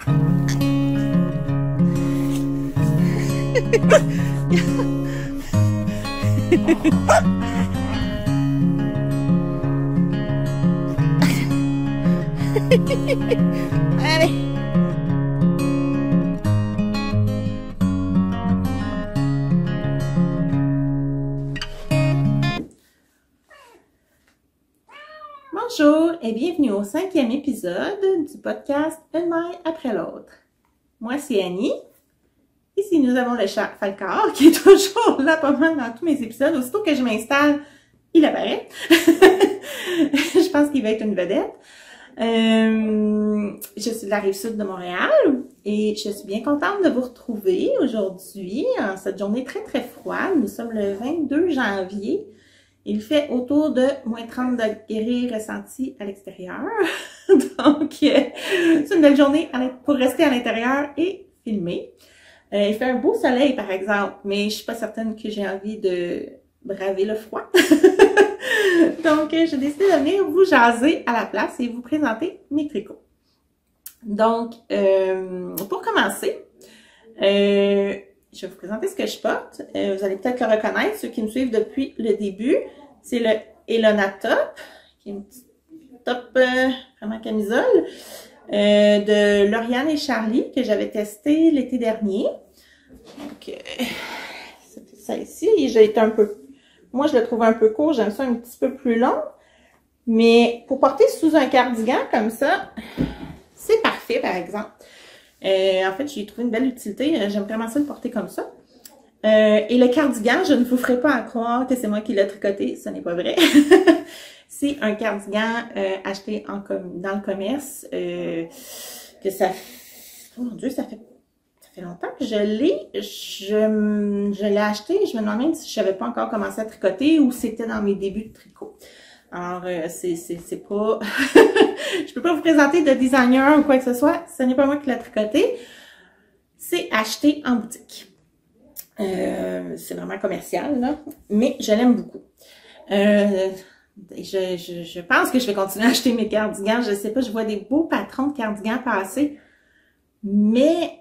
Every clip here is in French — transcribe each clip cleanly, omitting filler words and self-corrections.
Allez. Bonjour et bienvenue au 5e épisode du podcast Une mère après l'autre. Moi, c'est Annie. Ici, nous avons le chat Falcor qui est toujours là pas mal dans tous mes épisodes. Aussitôt que je m'installe, il apparaît. Je pense qu'il va être une vedette. Je suis de la Rive-Sud de Montréal et je suis bien contente de vous retrouver aujourd'hui en cette journée très très froide. Nous sommes le 22 janvier. Il fait autour de moins 30 degrés ressentis à l'extérieur. Donc, c'est une belle journée pour rester à l'intérieur et filmer. Il fait un beau soleil, par exemple, mais je suis pas certaine que j'ai envie de braver le froid. Donc, j'ai décidé de venir vous jaser à la place et vous présenter mes tricots. Donc, pour commencer, je vais vous présenter ce que je porte. Vous allez peut-être le reconnaître, ceux qui me suivent depuis le début. C'est le Elona Top, qui est une petite top vraiment camisole, de Lauriane et Charlie, que j'avais testé l'été dernier. Donc, c'était ça ici. J'ai été un peu... Moi, je le trouve un peu court. J'aime ça un petit peu plus long. Mais pour porter sous un cardigan comme ça, c'est parfait, par exemple. En fait, j'ai trouvé une belle utilité. J'aime vraiment ça le porter comme ça. Et le cardigan, je ne vous ferai pas à croire que c'est moi qui l'ai tricoté. Ce n'est pas vrai. C'est un cardigan acheté dans le commerce. Que ça... Oh mon Dieu, ça fait longtemps que je l'ai. Je l'ai acheté. Je me demande même si je n'avais pas encore commencé à tricoter ou c'était dans mes débuts de tricot. Alors, c'est pas... Je peux pas vous présenter de designer ou quoi que ce soit. Ce n'est pas moi qui l'ai tricoté. C'est acheté en boutique. C'est vraiment commercial, là. Mais je l'aime beaucoup. Je pense que je vais continuer à acheter mes cardigans. Je sais pas, je vois des beaux patrons de cardigans passer. Mais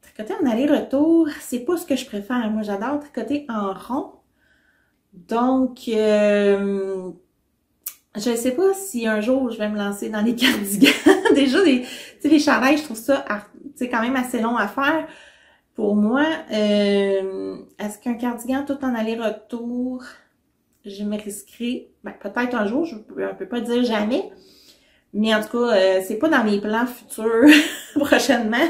tricoter en aller-retour, c'est pas ce que je préfère. Moi, j'adore tricoter en rond. Donc, je sais pas si un jour je vais me lancer dans les cardigans. Déjà, les chandails, je trouve ça quand même assez long à faire. Pour moi, est-ce qu'un cardigan tout en aller-retour, je me risquerai, peut-être un jour, je ne peux pas dire jamais. Mais en tout cas, c'est pas dans mes plans futurs prochainement,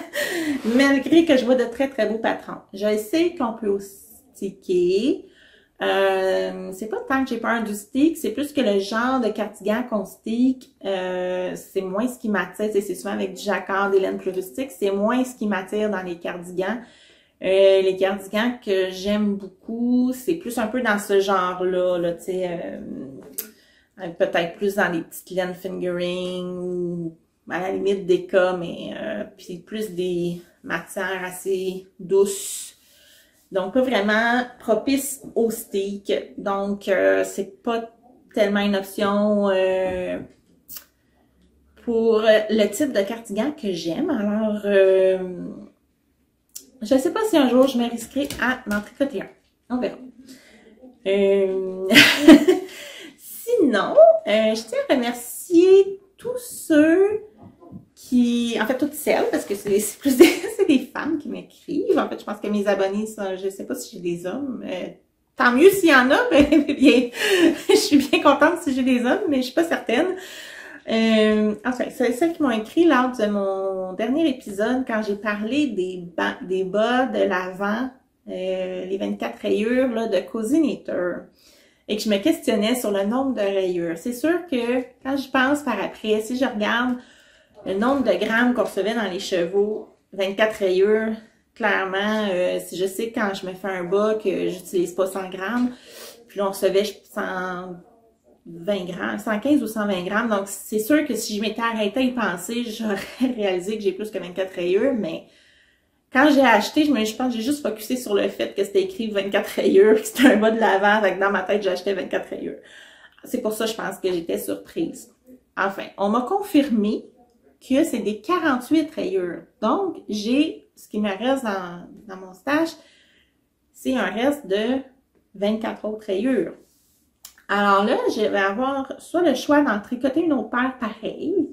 malgré que je vois de très très beaux patrons. Je sais qu'on peut aussi sticker. C'est pas tant que j'ai peur du stick, c'est plus que le genre de cardigan qu'on stick, c'est moins ce qui m'attire. C'est souvent avec du jacquard, des laines plus rustiques, c'est moins ce qui m'attire dans les cardigans. Les cardigans que j'aime beaucoup, c'est plus un peu dans ce genre-là, là, tu sais, peut-être plus dans les petites laines fingering, à la limite des cas, mais puis plus des matières assez douces. Donc, pas vraiment propice au stick. Donc, c'est pas tellement une option pour le type de cardigan que j'aime. Alors, je sais pas si un jour je me risquerai à m'en tricoter un. On verra. Sinon, je tiens à remercier tous ceux qui, en fait, toutes celles, parce que c'est plus des femmes qui m'écrivent. En fait, je pense que mes abonnés, je sais pas si j'ai des hommes. Tant mieux s'il y en a, mais bien, je suis bien contente si j'ai des hommes, mais je suis pas certaine. Enfin, c'est celles qui m'ont écrit lors de mon dernier épisode, quand j'ai parlé des bas de l'avant, les 24 rayures là, de Cozy Knitter. Et que je me questionnais sur le nombre de rayures. C'est sûr que quand je pense par après, si je regarde le nombre de grammes qu'on recevait dans les chevaux, 24 rayures, clairement, si je sais quand je me fais un bas que j'utilise pas 100 grammes, puis là on recevait 120 grammes, 115 ou 120 grammes. Donc c'est sûr que si je m'étais arrêtée à y penser, j'aurais réalisé que j'ai plus que 24 rayures, mais quand j'ai acheté, je pense que j'ai juste focusé sur le fait que c'était écrit 24 rayures, que c'était un bas de l'avant, avec dans ma tête, j'achetais 24 rayures. C'est pour ça, je pense que j'étais surprise. Enfin, on m'a confirmé que c'est des 48 rayures. Donc, j'ai, ce qui me reste dans mon stash, c'est un reste de 24 autres rayures. Alors là, je vais avoir soit le choix d'en tricoter une autre paire pareille,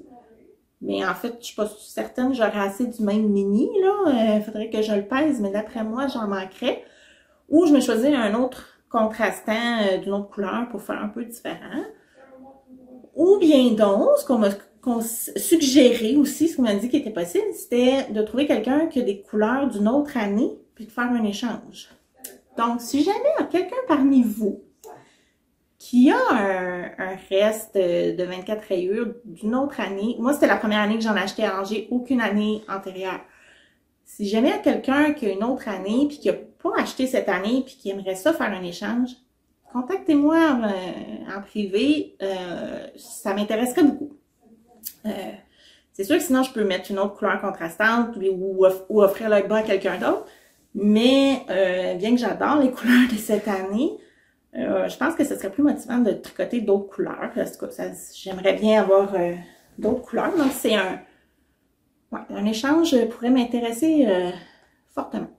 mais en fait, je suis pas certaine que j'aurai assez du même mini, là. Il faudrait que je le pèse, mais d'après moi, j'en manquerais. Ou je me choisis un autre contrastant d'une autre couleur pour faire un peu différent. Ou bien donc, ce qu'on m'a suggéré aussi, ce qu'on m'a dit qui était possible, c'était de trouver quelqu'un qui a des couleurs d'une autre année, puis de faire un échange. Donc, si jamais il y a quelqu'un parmi vous qui a un reste de 24 rayures d'une autre année, moi c'était la première année que j'en ai acheté, alors j'ai aucune année antérieure. Si jamais il y a quelqu'un qui a une autre année, puis qui n'a pas acheté cette année, puis qui aimerait ça faire un échange, contactez-moi en privé, ça m'intéresserait beaucoup. C'est sûr que sinon, je peux mettre une autre couleur contrastante ou offrir le bas à quelqu'un d'autre. Mais bien que j'adore les couleurs de cette année, je pense que ce serait plus motivant de tricoter d'autres couleurs. J'aimerais bien avoir d'autres couleurs. Donc, c'est un échange pourrait m'intéresser fortement.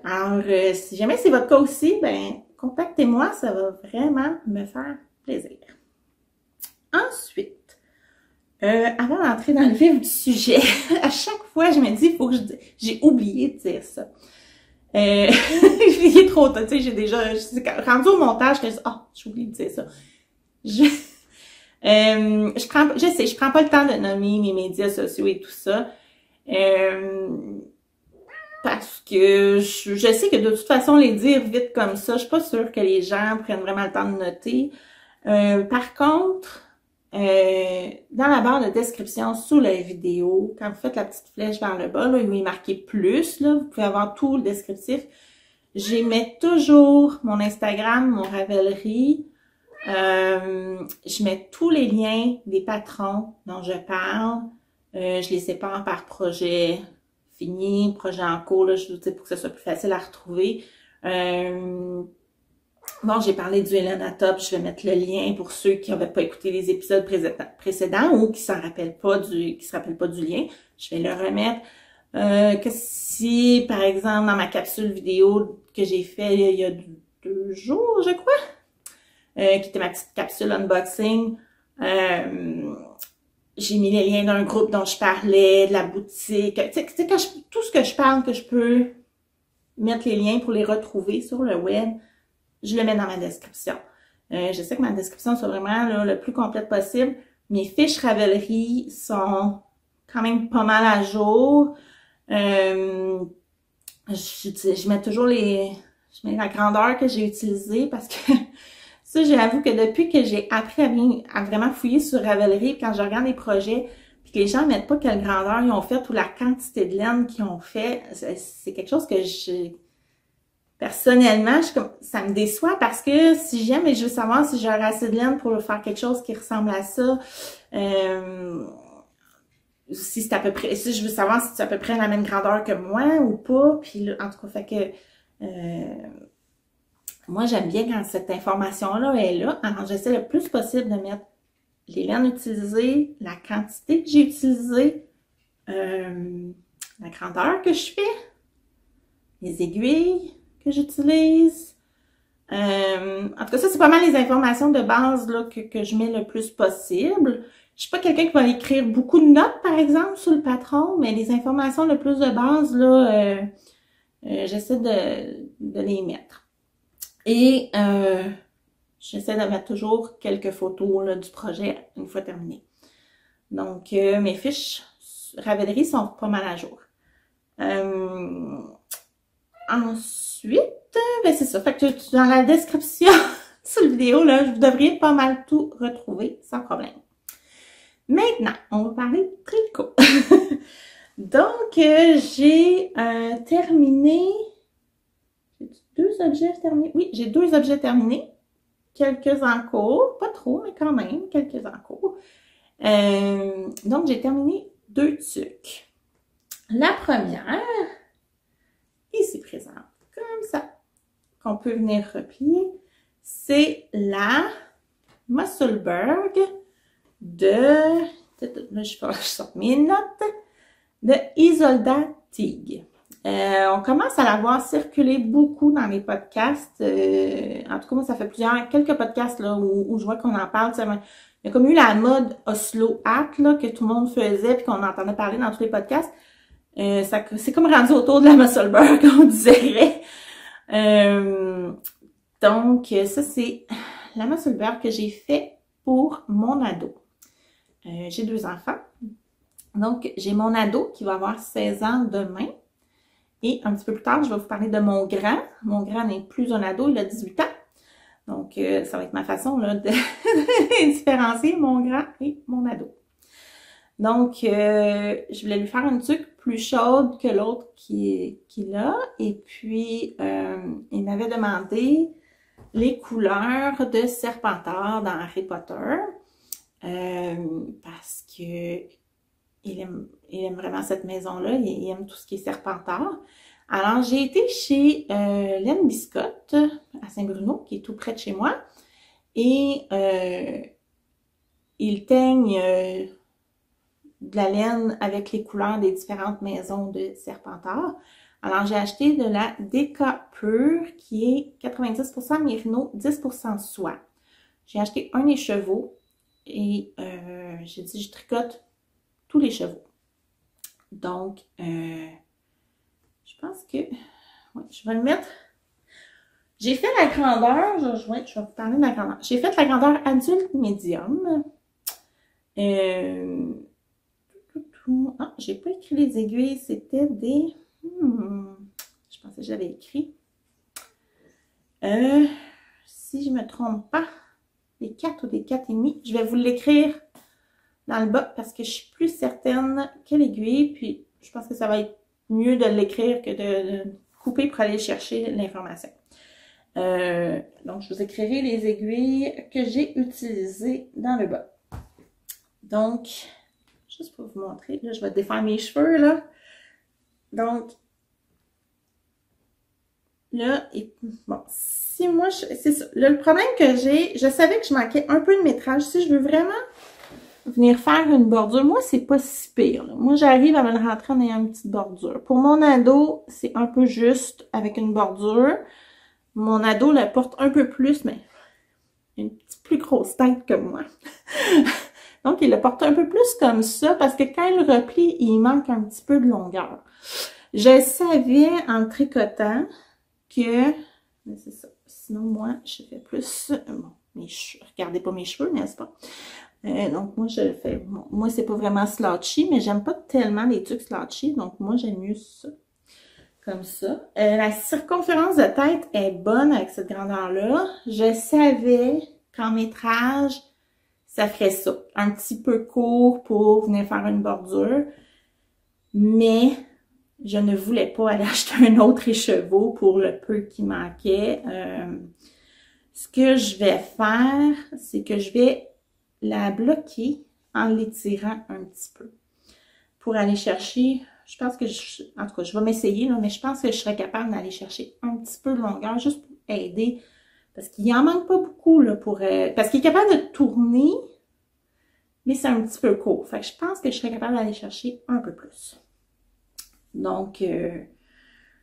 Alors, si jamais c'est votre cas aussi, ben contactez-moi, ça va vraiment me faire plaisir. Ensuite, avant d'entrer dans le vif du sujet, à chaque fois, je me dis, il faut que j'ai oublié de dire ça. J'ai trop tôt, tu sais, j'ai déjà, rendu au montage, je me dis, j'ai oublié de dire ça. Je prends pas le temps de nommer mes médias sociaux et tout ça. Parce que je sais que de toute façon, les dire vite comme ça, je suis pas sûre que les gens prennent vraiment le temps de noter. Par contre, dans la barre de description sous la vidéo, quand vous faites la petite flèche vers le bas, là, où il est marqué plus, là, vous pouvez avoir tout le descriptif. J'y mets toujours mon Instagram, mon Ravelry. Je mets tous les liens des patrons dont je parle. Je les sépare par projet fini, projet en cours, là, pour que ce soit plus facile à retrouver. Bon, j'ai parlé du Elena Top, je vais mettre le lien pour ceux qui n'avaient pas écouté les épisodes précédents ou qui se rappellent pas du lien. Je vais le remettre. Que si, par exemple, dans ma capsule vidéo que j'ai fait il y a 2 jours, je crois, qui était ma petite capsule unboxing, j'ai mis les liens d'un groupe dont je parlais, de la boutique. Tu sais, tout ce que je parle, que je peux mettre les liens pour les retrouver sur le web, je le mets dans ma description. J'essaie que ma description soit vraiment là, le plus complète possible. Mes fiches Ravelry sont quand même pas mal à jour. Je mets toujours je mets la grandeur que j'ai utilisée parce que ça, j'avoue que depuis que j'ai appris à vraiment fouiller sur Ravelry, quand je regarde les projets, puis que les gens ne mettent pas quelle grandeur ils ont fait ou la quantité de laine qu'ils ont fait, c'est quelque chose que personnellement, ça me déçoit parce que si j'aime et je veux savoir si j'aurai assez de laine pour faire quelque chose qui ressemble à ça, si c'est à peu près, si je veux savoir si c'est à peu près la même grandeur que moi ou pas, puis là, en tout cas, fait que moi, j'aime bien quand cette information-là est là. Alors, j'essaie le plus possible de mettre les laines utilisées, la quantité que j'ai utilisée, la grandeur que je fais, les aiguilles que j'utilise. En tout cas, ça, c'est pas mal les informations de base là, que je mets le plus possible. Je suis pas quelqu'un qui va écrire beaucoup de notes, par exemple, sur le patron, mais les informations le plus de base, là, j'essaie de les mettre. Et j'essaie de mettre toujours quelques photos là, du projet une fois terminé. Donc, mes fiches Ravelry sont pas mal à jour. Ensuite, ben c'est ça. Fait que dans la description sous la vidéo, là, vous devriez pas mal tout retrouver sans problème. Maintenant, on va parler de tricot. Donc, j'ai terminé... J'ai 2 objets terminés. Oui, j'ai 2 objets terminés. Quelques en cours. Pas trop, mais quand même, quelques en cours. Donc, j'ai terminé 2 tuques. La première, ici présente, comme ça, qu'on peut venir replier, c'est la Musselburgh de là, je sors mes notes, de Isolda Teague. On commence à la voir circuler beaucoup dans les podcasts. En tout cas, moi, ça fait quelques podcasts là, où je vois qu'on en parle. Il y a comme eu la mode Oslo Hat là, que tout le monde faisait puis qu'on entendait parler dans tous les podcasts. C'est comme rendu autour de la Musselburgh, on dirait. Donc, ça, c'est la Musselburgh que j'ai fait pour mon ado. J'ai 2 enfants. Donc, j'ai mon ado qui va avoir 16 ans demain. Et un petit peu plus tard, je vais vous parler de mon grand. Mon grand n'est plus un ado, il a 18 ans. Donc, ça va être ma façon là, de différencier mon grand et mon ado. Donc, je voulais lui faire une tuque plus chaude que l'autre qu'il a. Et puis, il m'avait demandé les couleurs de Serpentard dans Harry Potter. Parce que il aime vraiment cette maison-là. Il aime tout ce qui est Serpentard. Alors, j'ai été chez Laine Biscotte à Saint-Bruno, qui est tout près de chez moi. Et il teigne de la laine avec les couleurs des différentes maisons de Serpentard. Alors, j'ai acheté de la Déca Pure, qui est 90% mérino, 10% soie. J'ai acheté un écheveau et j'ai dit, je tricote tous les chevaux. Donc, je pense que ouais, je vais le mettre. J'ai fait la grandeur, je vais vous parler de la grandeur. J'ai fait la grandeur adulte médium. Ah, j'ai pas écrit les aiguilles, c'était des... je pensais que j'avais écrit. Si je me trompe pas, des 4 ou des 4,5. Je vais vous l'écrire dans le bas parce que je suis plus certaine que l'aiguille. Puis, je pense que ça va être mieux de l'écrire que de couper pour aller chercher l'information. Donc, je vous écrirai les aiguilles que j'ai utilisées dans le bas. Donc, juste pour vous montrer, là, je vais défaire mes cheveux, là. Donc, là, bon, si moi, c'est ça. Là, le problème que j'ai, je savais que je manquais un peu de métrage. Si je veux vraiment venir faire une bordure, moi, c'est pas si pire, là. Moi, j'arrive à me le rentrer en ayant une petite bordure. Pour mon ado, c'est un peu juste avec une bordure. Mon ado la porte un peu plus, mais une petite plus grosse tête que moi. Donc, il le porte un peu plus comme ça, parce que quand il replie, il manque un petit peu de longueur. Je savais, en tricotant, que... c'est ça. Sinon, moi, je fais plus... bon, regardez pas mes cheveux, n'est-ce pas? Donc, moi, je le fais... Bon, moi, c'est pas vraiment slouchy, mais j'aime pas tellement les trucs slouchy, donc moi, j'aime mieux ça. Comme ça. La circonférence de tête est bonne avec cette grandeur-là. Je savais qu'en métrage, ça ferait ça. Un petit peu court pour venir faire une bordure. Mais je ne voulais pas aller acheter un autre écheveau pour le peu qui manquait. Ce que je vais faire, c'est que je vais la bloquer en l'étirant un petit peu. Pour aller chercher... Je pense que, en tout cas, je vais m'essayer, là, mais je pense que je serais capable d'aller chercher un petit peu de longueur, juste pour aider. Parce qu'il en manque pas beaucoup, là, parce qu'il est capable de tourner, mais c'est un petit peu court. Fait que je pense que je serais capable d'aller chercher un peu plus. Donc,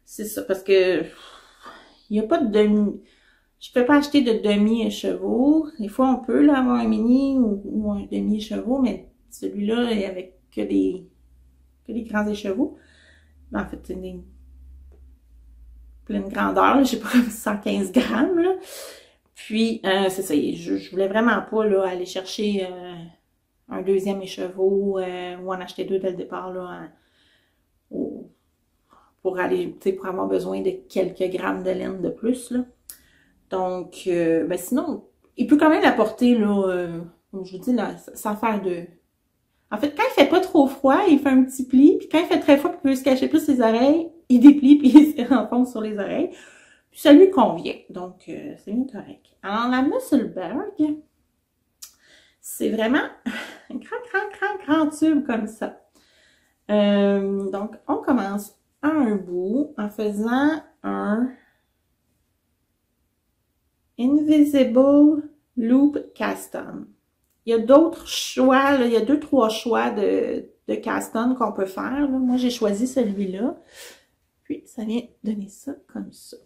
c'est ça, parce que il n'y a pas de demi... Je peux pas acheter de demi-écheveau. Des fois, on peut là, avoir un mini ou un demi-écheveau, mais celui-là est avec que les grands écheveaux. En fait, c'est une pleine grandeur, je sais pas, comme 115 grammes, là. Puis, c'est ça, je voulais vraiment pas, là, aller chercher un deuxième écheveau ou en acheter 2 dès le départ, là, pour aller, tu sais, pour avoir besoin de quelques grammes de laine de plus, là. Donc, ben sinon, il peut quand même la porter, là, comme je vous dis, là, sans faire de... En fait, quand il fait pas trop froid, il fait un petit pli. Puis quand il fait très froid, puis il peut se cacher plus les oreilles, il déplie puis il se renfonce sur les oreilles. Puis ça lui convient. Donc, c'est bien correct. Alors, la Musselburgh, c'est vraiment un grand tube comme ça. Donc, on commence à un bout en faisant un Invisible Loop Cast-On. il y a d'autres choix, là, il y a 2-3 choix de cast-on qu'on peut faire. Là. Moi, j'ai choisi celui-là. Puis, ça vient donner ça comme ça.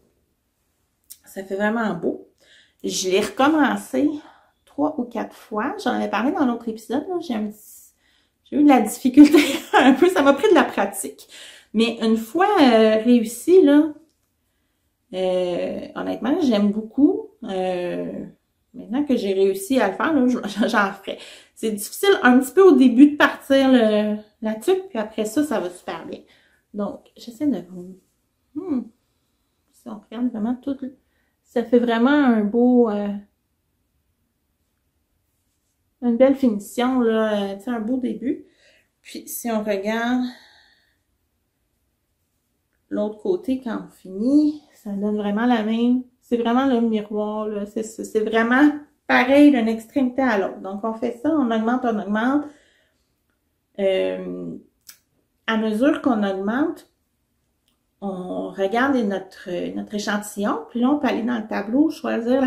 Ça fait vraiment beau. Je l'ai recommencé 3 ou 4 fois. J'en avais parlé dans l'autre épisode. J'ai eu de la difficulté un peu. Ça m'a pris de la pratique. Mais une fois réussi, là, honnêtement, j'aime beaucoup. Maintenant que j'ai réussi à le faire, là, j'en ferai. C'est difficile un petit peu au début de partir la tuque, puis après ça, ça va super bien. Donc, j'essaie de vous... Si on regarde vraiment tout... Ça fait vraiment un beau... une belle finition, là. Tu sais, un beau début. Puis, si on regarde l'autre côté, quand on finit, ça donne vraiment la même... C'est vraiment le miroir, là. C'est vraiment pareil d'une extrémité à l'autre. Donc, on fait ça, on augmente, on augmente. À mesure qu'on augmente, on regarde notre échantillon, puis là, on peut aller dans le tableau, choisir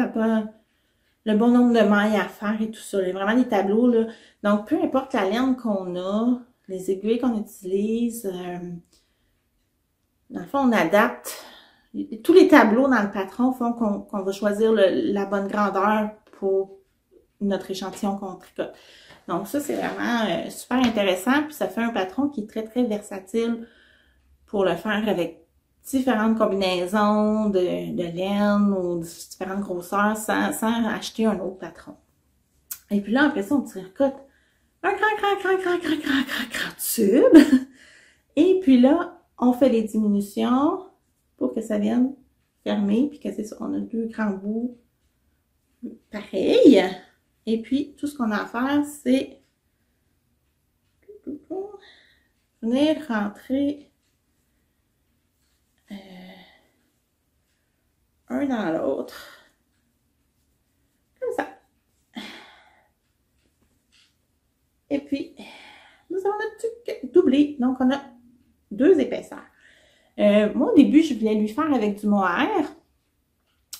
le bon nombre de mailles à faire et tout ça. Il y a vraiment des tableaux, là. Donc, peu importe la laine qu'on a, les aiguilles qu'on utilise, dans le fond, on adapte. Tous les tableaux dans le patron font qu'on va choisir la bonne grandeur pour notre échantillon qu'on tricote. Donc ça, c'est vraiment super intéressant. Puis ça fait un patron qui est très, très versatile pour le faire avec différentes combinaisons de laine ou de différentes grosseurs sans acheter un autre patron. Et puis là, après ça, on tricote un grand tube. Et puis là, on fait les diminutions pour que ça vienne fermer, puis que c'est ça, on a 2 grands bouts pareils. Et puis, tout ce qu'on a à faire, c'est venir rentrer un dans l'autre. Comme ça. Et puis, nous avons notre tuque doublé. Donc, on a 2 épaisseurs. Moi, au début, je voulais lui faire avec du mohair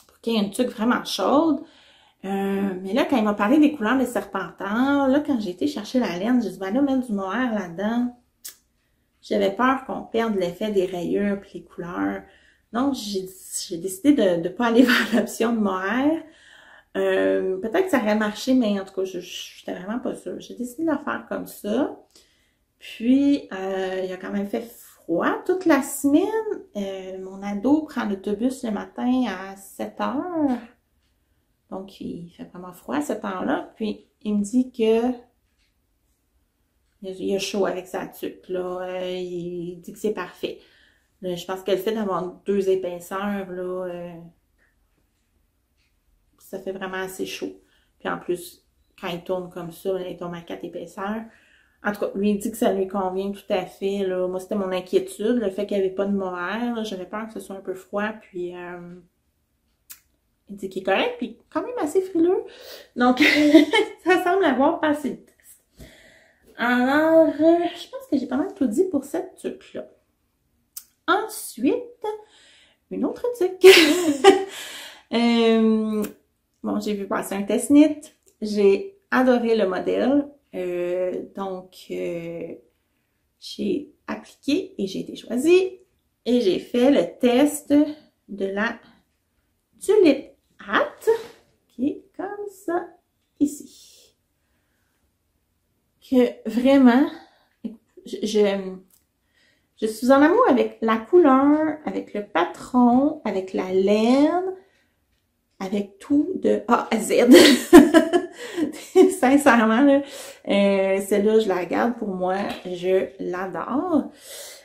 pour qu'il y ait une tuque vraiment chaude. Mais là, quand il m'a parlé des couleurs de serpentin, là, quand j'ai été chercher la laine, j'ai dit, ben là, mettre du mohair là-dedans, j'avais peur qu'on perde l'effet des rayures et les couleurs. Donc, j'ai décidé de ne pas aller vers l'option de mohair. Peut-être que ça aurait marché, mais en tout cas, je n'étais vraiment pas sûre. J'ai décidé de le faire comme ça. Puis, il a quand même fait froid toute la semaine. Mon ado prend l'autobus le matin à 7 heures. Donc, il fait vraiment froid à ce temps-là. Puis, il me dit que il a chaud avec sa tuque, là. Il dit que c'est parfait. Là, je pense que le fait d'avoir 2 épaisseurs, là, ça fait vraiment assez chaud. Puis en plus, quand il tourne comme ça, il tourne à 4 épaisseurs. En tout cas, lui, il dit que ça lui convient tout à fait, là. Moi, c'était mon inquiétude, le fait qu'il n'y avait pas de mohair. J'avais peur que ce soit un peu froid, puis... il dit qu'il est correct, puis quand même assez frileux. Donc, ça semble avoir passé le test. Alors, je pense que j'ai pas mal tout dit pour cette tuque-là. Ensuite, une autre tuque. Bon, j'ai vu passer un test knit. J'ai adoré le modèle. Donc, j'ai appliqué et j'ai été choisie. Et j'ai fait le test de la Tulip Hat, qui est comme ça, ici. Que vraiment, je suis en amour avec la couleur, avec le patron, avec la laine, avec tout de A à Z. Sincèrement, là, celle-là, je la garde pour moi. Je l'adore.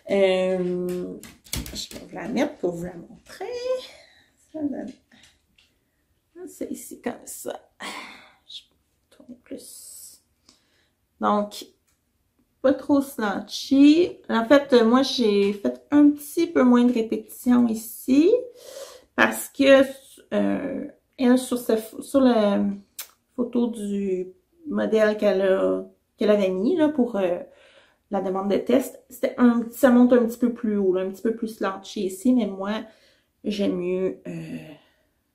Je vais vous la mettre pour vous la montrer. Ça donne... C'est ici comme ça. Je vais tourner plus. Donc, pas trop slanché. En fait, moi, j'ai fait un petit peu moins de répétitions ici parce que elle, sur la photo du modèle qu'elle avait mis là, pour la demande de test, ça monte un petit peu plus haut, là, un petit peu plus slanché ici, mais moi, j'aime mieux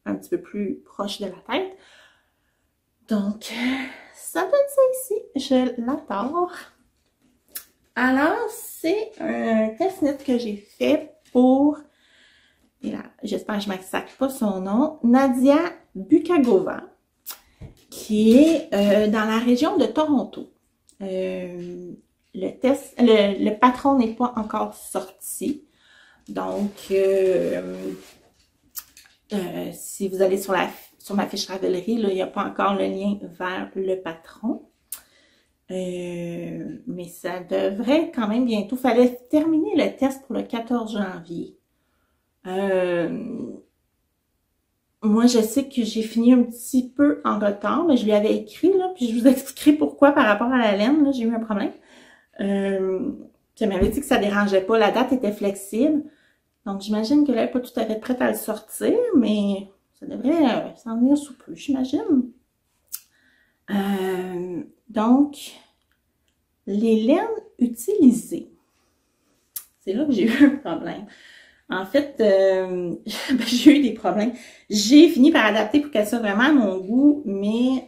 un petit peu plus proche de la tête. Donc, ça donne ça ici. Je l'adore. Alors, c'est un test-net que j'ai fait pour, et là, j'espère que je ne massacre pas son nom, Nadia Bukagova, qui est dans la région de Toronto. Le patron n'est pas encore sorti. Donc, si vous allez sur ma fiche Ravelry, là, il n'y a pas encore le lien vers le patron. Mais ça devrait quand même bientôt. Il fallait terminer le test pour le 14 janvier. Moi, je sais que j'ai fini un petit peu en retard, mais je lui avais écrit, là, puis je vous expliquerai pourquoi par rapport à la laine, là, j'ai eu un problème. Je m'avais dit que ça dérangeait pas, la date était flexible. Donc, j'imagine qu'elle n'est pas tout à fait prête à le sortir, mais ça devrait s'en venir sous peu, j'imagine. Donc, les laines utilisées. C'est là que j'ai eu un problème. En fait, j'ai eu des problèmes. J'ai fini par adapter pour qu'elle soit vraiment à mon goût, mais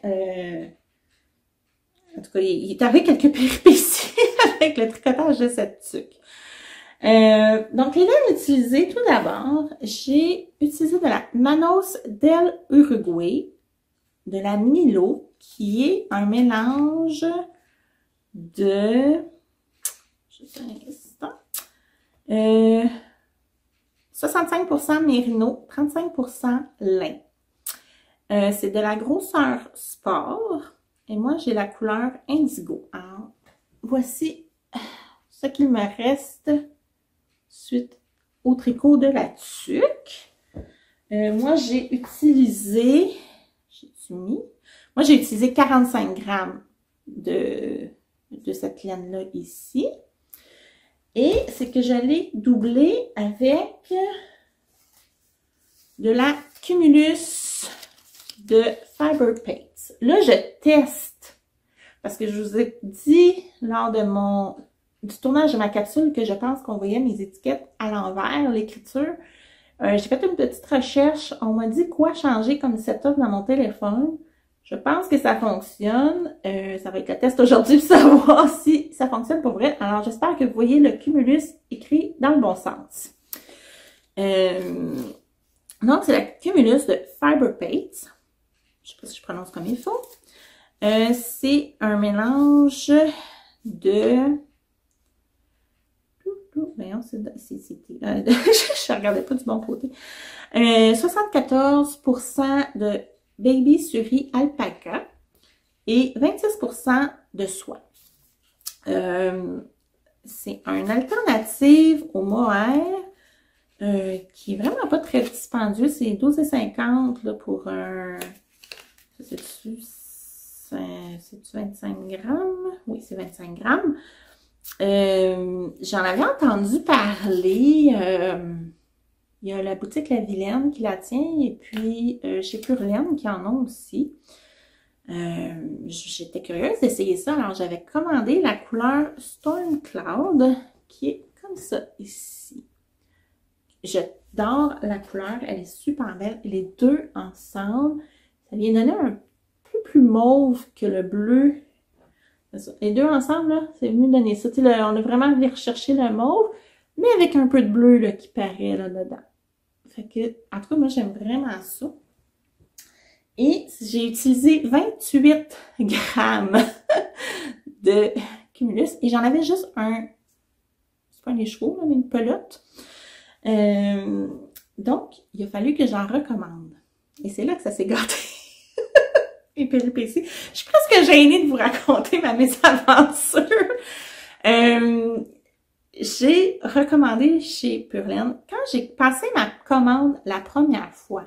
en tout cas, il est arrivé quelques péripéties avec le tricotage de cette tuque. Donc, les laines utilisées, tout d'abord, j'ai utilisé de la Manos del Uruguay, de la Milo, qui est un mélange de, juste un instant, 65% mérino, 35% lin. C'est de la grosseur sport, et moi, j'ai la couleur indigo. Alors, voici ce qu'il me reste suite au tricot de la tuque. Moi, j'ai utilisé, moi, j'ai utilisé 45 grammes de cette laine-là ici. Et c'est que je l'ai doublé avec de la Cumulus de Fiber Paints. Là, je teste, parce que je vous ai dit lors de du tournage de ma capsule que je pense qu'on voyait mes étiquettes à l'envers, l'écriture. J'ai fait une petite recherche. On m'a dit quoi changer comme setup dans mon téléphone. Je pense que ça fonctionne. Ça va être le test aujourd'hui pour savoir si ça fonctionne pour vrai. Alors, j'espère que vous voyez le Cumulus écrit dans le bon sens. Donc, c'est la Cumulus de Fiber Paints. Je ne sais pas si je prononce comme il faut. C'est un mélange de... Voyons, je ne regardais pas du bon côté. 74% de Baby Suri Alpaca et 26% de soie. C'est une alternative au mohair qui est vraiment pas très dispendieux. C'est 12,50 là, pour un... C'est-tu 25 grammes? Oui, c'est 25 grammes. J'en avais entendu parler. Il y a la boutique La Vilaine qui la tient et puis chez Purlaine qui en ont aussi. J'étais curieuse d'essayer ça. Alors, j'avais commandé la couleur Storm Cloud qui est comme ça ici. J'adore la couleur. Elle est super belle. Les deux ensemble, ça vient donner un peu plus mauve que le bleu. Les deux ensemble, là, c'est venu donner ça. On a vraiment venu rechercher le mauve, mais avec un peu de bleu là, qui paraît là dedans. Fait que, en tout cas, moi, j'aime vraiment ça. Et j'ai utilisé 28 grammes de Cumulus. Et j'en avais juste un, c'est pas un écheveau, mais une pelote. Donc, il a fallu que j'en recommande. Et c'est là que ça s'est gâté. Et péripéties. Je suis presque gênée de vous raconter ma mésaventure. J'ai recommandé chez Purlaine. Quand j'ai passé ma commande la première fois,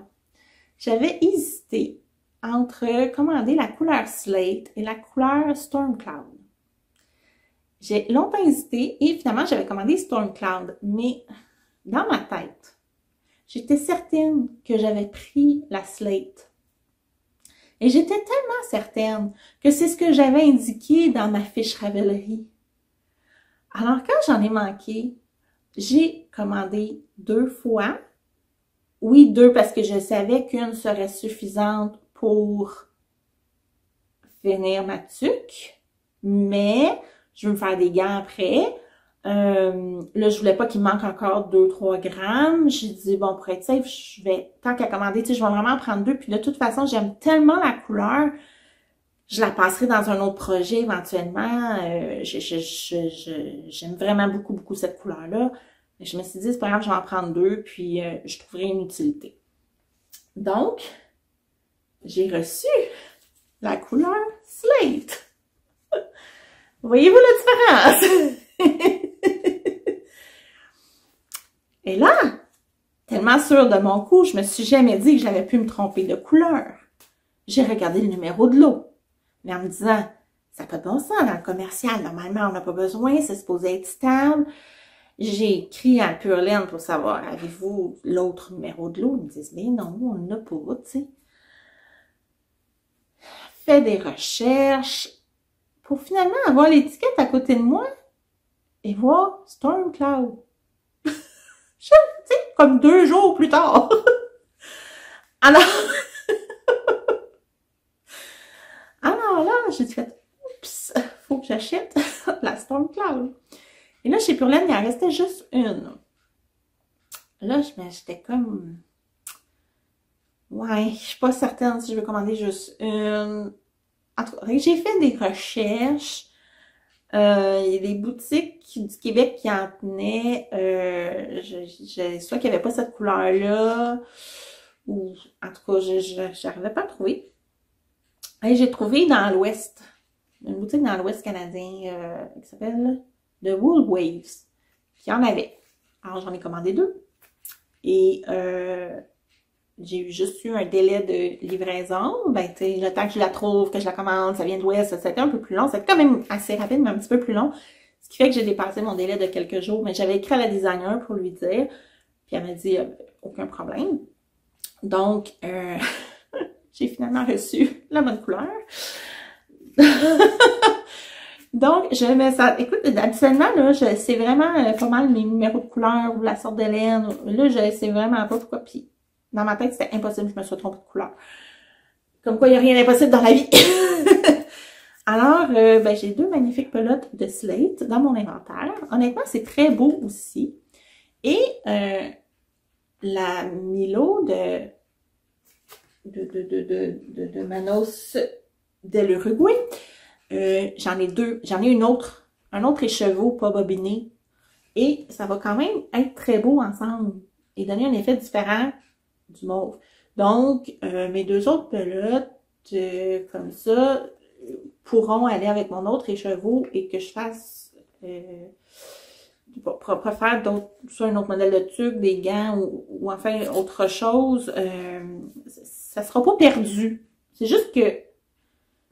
j'avais hésité entre commander la couleur Slate et la couleur Storm Cloud. J'ai longtemps hésité et finalement j'avais commandé Storm Cloud. Mais dans ma tête, j'étais certaine que j'avais pris la Slate. Et j'étais tellement certaine que c'est ce que j'avais indiqué dans ma fiche Ravelry. Alors, quand j'en ai manqué, j'ai commandé 2 fois. Oui, 2 parce que je savais qu'une serait suffisante pour finir ma tuque, mais je veux me faire des gants après. Là, je voulais pas qu'il me manque encore 2-3 grammes. J'ai dit, bon, pour être safe, je vais, tant qu'à commander, tu sais, je vais vraiment en prendre 2. Puis de toute façon, j'aime tellement la couleur, je la passerai dans un autre projet éventuellement. J'aime vraiment beaucoup, beaucoup cette couleur-là. Je me suis dit, c'est pas grave, je vais en prendre 2, puis je trouverai une utilité. Donc, j'ai reçu la couleur Slate. Voyez-vous la différence? Et là, tellement sûre de mon coup, je me suis jamais dit que j'avais pu me tromper de couleur. J'ai regardé le numéro de l'eau, mais en me disant, ça n'a pas de bon sens dans le commercial. Normalement, on n'a pas besoin, c'est supposé être stable. J'ai écrit à Pure Laine pour savoir, avez-vous l'autre numéro de l'eau? Ils me disent, mais non, on n'a pas, tu sais. Fait des recherches pour finalement avoir l'étiquette à côté de moi et voir Storm Cloud. Tu sais, comme 2 jours plus tard. Alors, là, j'ai dit, oups, faut que j'achète la Storm Cloud. Et là, chez Pure Laine, il en restait juste une. Là, j'étais comme, ouais, je suis pas certaine si je veux commander juste une. En tout cas, j'ai fait des recherches. Il y a des boutiques du Québec qui en tenaient. Soit qu'il n'y avait pas cette couleur-là, ou en tout cas, j'arrivais pas à trouver. Et j'ai trouvé dans l'Ouest, une boutique dans l'Ouest canadien qui s'appelle The Wool Waves, qui en avait. Alors, j'en ai commandé 2. Et j'ai juste eu un délai de livraison. Ben, tu sais, le temps que je la trouve, que je la commande, ça vient de l'Ouest, ça a été un peu plus long. C'était quand même assez rapide, mais un petit peu plus long. Ce qui fait que j'ai dépassé mon délai de quelques jours. Mais j'avais écrit à la designer pour lui dire. Puis elle m'a dit, aucun problème. Donc, j'ai finalement reçu la bonne couleur. Donc, je mets ça. Écoute, habituellement, là, je sais vraiment pas mal mes numéros de couleur ou la sorte de laine. Là, je sais vraiment pas pourquoi. Puis, dans ma tête, c'était impossible que je me sois trompée de couleur. Comme quoi, il n'y a rien d'impossible dans la vie. Alors, ben, j'ai 2 magnifiques pelotes de Slate dans mon inventaire. Honnêtement, c'est très beau aussi. Et la Milo de Manos de l'Uruguay, j'en ai 2. J'en ai un autre écheveau pas bobiné. Et ça va quand même être très beau ensemble et donner un effet différent du mauve. Donc, mes 2 autres pelotes, comme ça, pourront aller avec mon autre écheveau et que je fasse, pour faire soit un autre modèle de tuque, des gants ou enfin autre chose, ça sera pas perdu. C'est juste que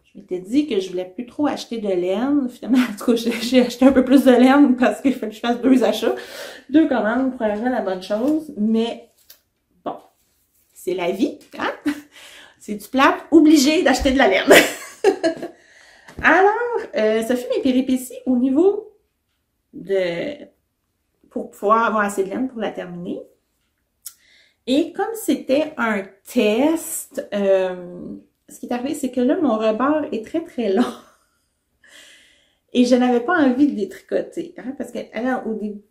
je m'étais dit que je voulais plus trop acheter de laine. Finalement, en tout cas, j'ai acheté un peu plus de laine parce qu'il fallait que je fasse 2 achats. 2 commandes pour arriver à la bonne chose. Mais bon, c'est la vie, hein? C'est du plate, obligé d'acheter de la laine. Alors, ça fut mes péripéties au niveau pour pouvoir avoir assez de laine pour la terminer. Et comme c'était un test, ce qui est arrivé, c'est que là, mon rebord est très, très long. Et je n'avais pas envie de détricoter. Hein, parce qu'elle, au début,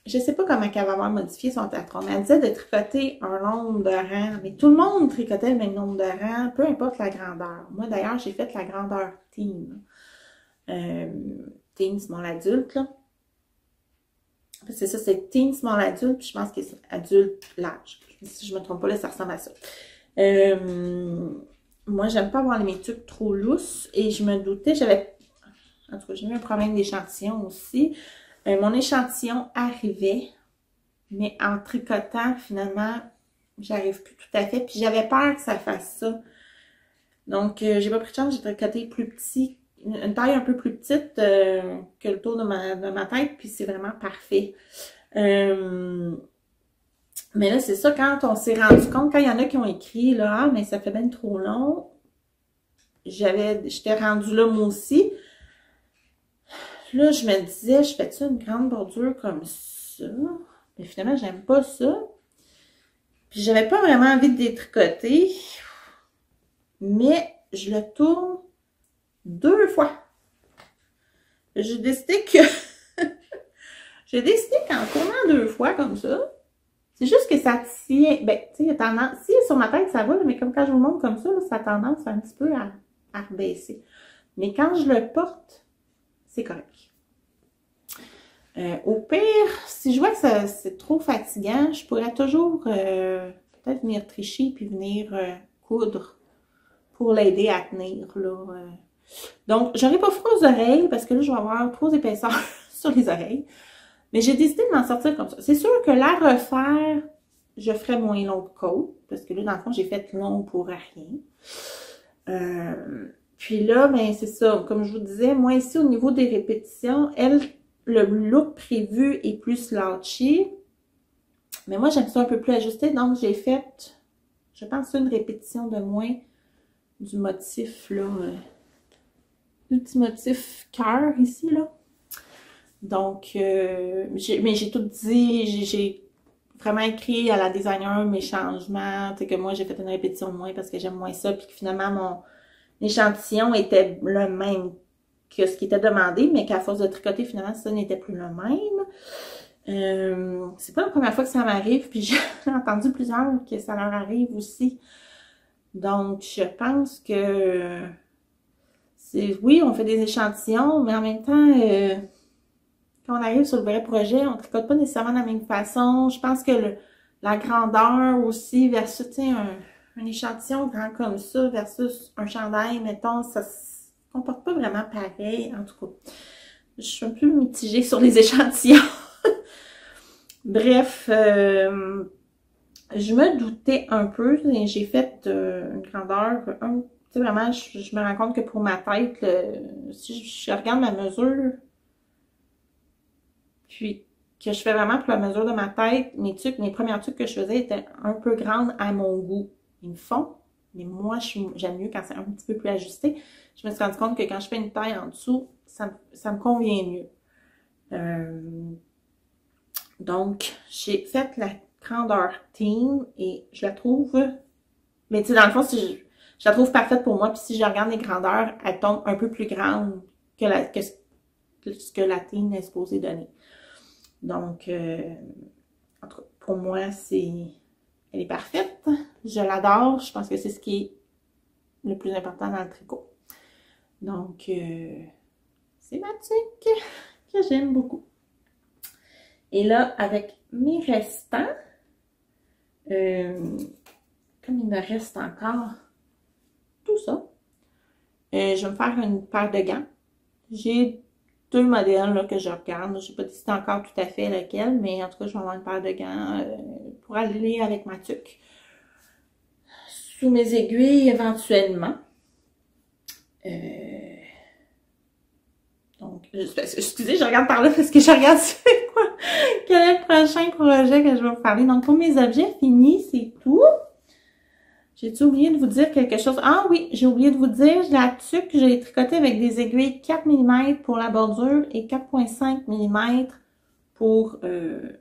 je sais pas comment elle va avoir modifié son patron, mais elle disait de tricoter un nombre de rangs. Mais tout le monde tricotait le même nombre de rangs, peu importe la grandeur. Moi, d'ailleurs, j'ai fait la grandeur teen. Teen, small adulte, là. C'est ça, c'est teen, small adulte, puis je pense que c'est adulte large. Si je me trompe pas, là, ça ressemble à ça. Moi, j'aime pas avoir mes tuques trop lousses et je me doutais, en tout cas, j'ai eu un problème d'échantillon aussi. Mon échantillon arrivait, mais en tricotant, finalement, j'arrive plus tout à fait. Puis j'avais peur que ça fasse ça. Donc, j'ai pas pris de chance, j'ai tricoté plus petit, une taille un peu plus petite que le tour de ma tête, puis c'est vraiment parfait. Mais là, c'est ça, quand on s'est rendu compte, quand il y en a qui ont écrit, là, ah, mais ça fait bien trop long, j'étais rendue là, moi aussi. Là, je me disais, je fais-tu une grande bordure comme ça? Mais finalement, j'aime pas ça. Puis, j'avais pas vraiment envie de détricoter. Mais, je le tourne 2 fois. J'ai décidé que... j'ai décidé qu'en tournant 2 fois comme ça, c'est juste que ça tient... Ben, tu sais, il y a tendance... Si sur ma tête, ça va, mais comme quand je vous le montre comme ça, là, ça a tendance un petit peu à rebaisser. Mais quand je le porte, c'est correct. Au pire, si je vois que c'est trop fatigant, je pourrais toujours peut-être venir tricher puis venir coudre pour l'aider à tenir, là. Donc, j'aurai pas froid aux oreilles parce que là, je vais avoir trop d'épaisseur sur les oreilles. Mais j'ai décidé de m'en sortir comme ça. C'est sûr que la refaire, je ferai moins long de côte parce que là, dans le fond, j'ai fait long pour rien. Puis là, ben c'est ça. Comme je vous disais, moi ici, au niveau des répétitions, le look prévu est plus slouchy. Mais moi, j'aime ça un peu plus ajusté. Donc, j'ai fait, je pense, une répétition de moins du motif, là. Le petit motif cœur ici, là. Donc, mais j'ai tout dit, j'ai vraiment écrit à la designer mes changements. Tu sais, que moi, j'ai fait une répétition de moins parce que j'aime moins ça. Puis que finalement, mon échantillon était le même que ce qui était demandé, mais qu'à force de tricoter, finalement, ça n'était plus le même. C'est pas la première fois que ça m'arrive, puis j'ai entendu plusieurs que ça leur arrive aussi. Donc, je pense que oui, on fait des échantillons, mais en même temps, quand on arrive sur le vrai projet, on tricote pas nécessairement de la même façon. Je pense que la grandeur aussi versus, tu sais, un échantillon grand comme ça versus un chandail, mettons, ça se comporte pas vraiment pareil. En tout cas, je suis un peu mitigée sur les échantillons. Bref, je me doutais un peu. J'ai fait une grandeur, tu sais, vraiment, je me rends compte que pour ma tête, si je regarde ma mesure, puis que je fais vraiment pour la mesure de ma tête, mes premières tuques que je faisais étaient un peu grandes à mon goût. Ils me font, mais moi, j'aime mieux quand c'est un petit peu plus ajusté. Je me suis rendu compte que quand je fais une taille en dessous, ça me convient mieux. Donc, j'ai fait la grandeur teen et je la trouve... Mais tu sais, dans le fond, je la trouve parfaite pour moi. Puis si je regarde les grandeurs, elle tombe un peu plus grande que ce que la teen est supposée donner. Donc, en tout cas, pour moi, elle est parfaite. Je l'adore. Je pense que c'est ce qui est le plus important dans le tricot. Donc, c'est ma tuque que j'aime beaucoup. Et là, avec mes restants, comme il me reste encore tout ça, je vais me faire une paire de gants. J'ai 2 modèles là, que je regarde. Je ne sais pas si c'est encore tout à fait lequel, mais en tout cas, je vais avoir une paire de gants pour aller avec ma tuque. Sous mes aiguilles, éventuellement. Donc, excusez, je regarde par là parce que je regarde c'est quoi. Quel est le prochain projet que je vais vous parler. Donc, pour mes objets finis, c'est tout. J'ai-tu oublié de vous dire quelque chose? Ah oui, j'ai oublié de vous dire, la tuque, j'ai tricoté avec des aiguilles 4 mm pour la bordure et 4,5 mm pour le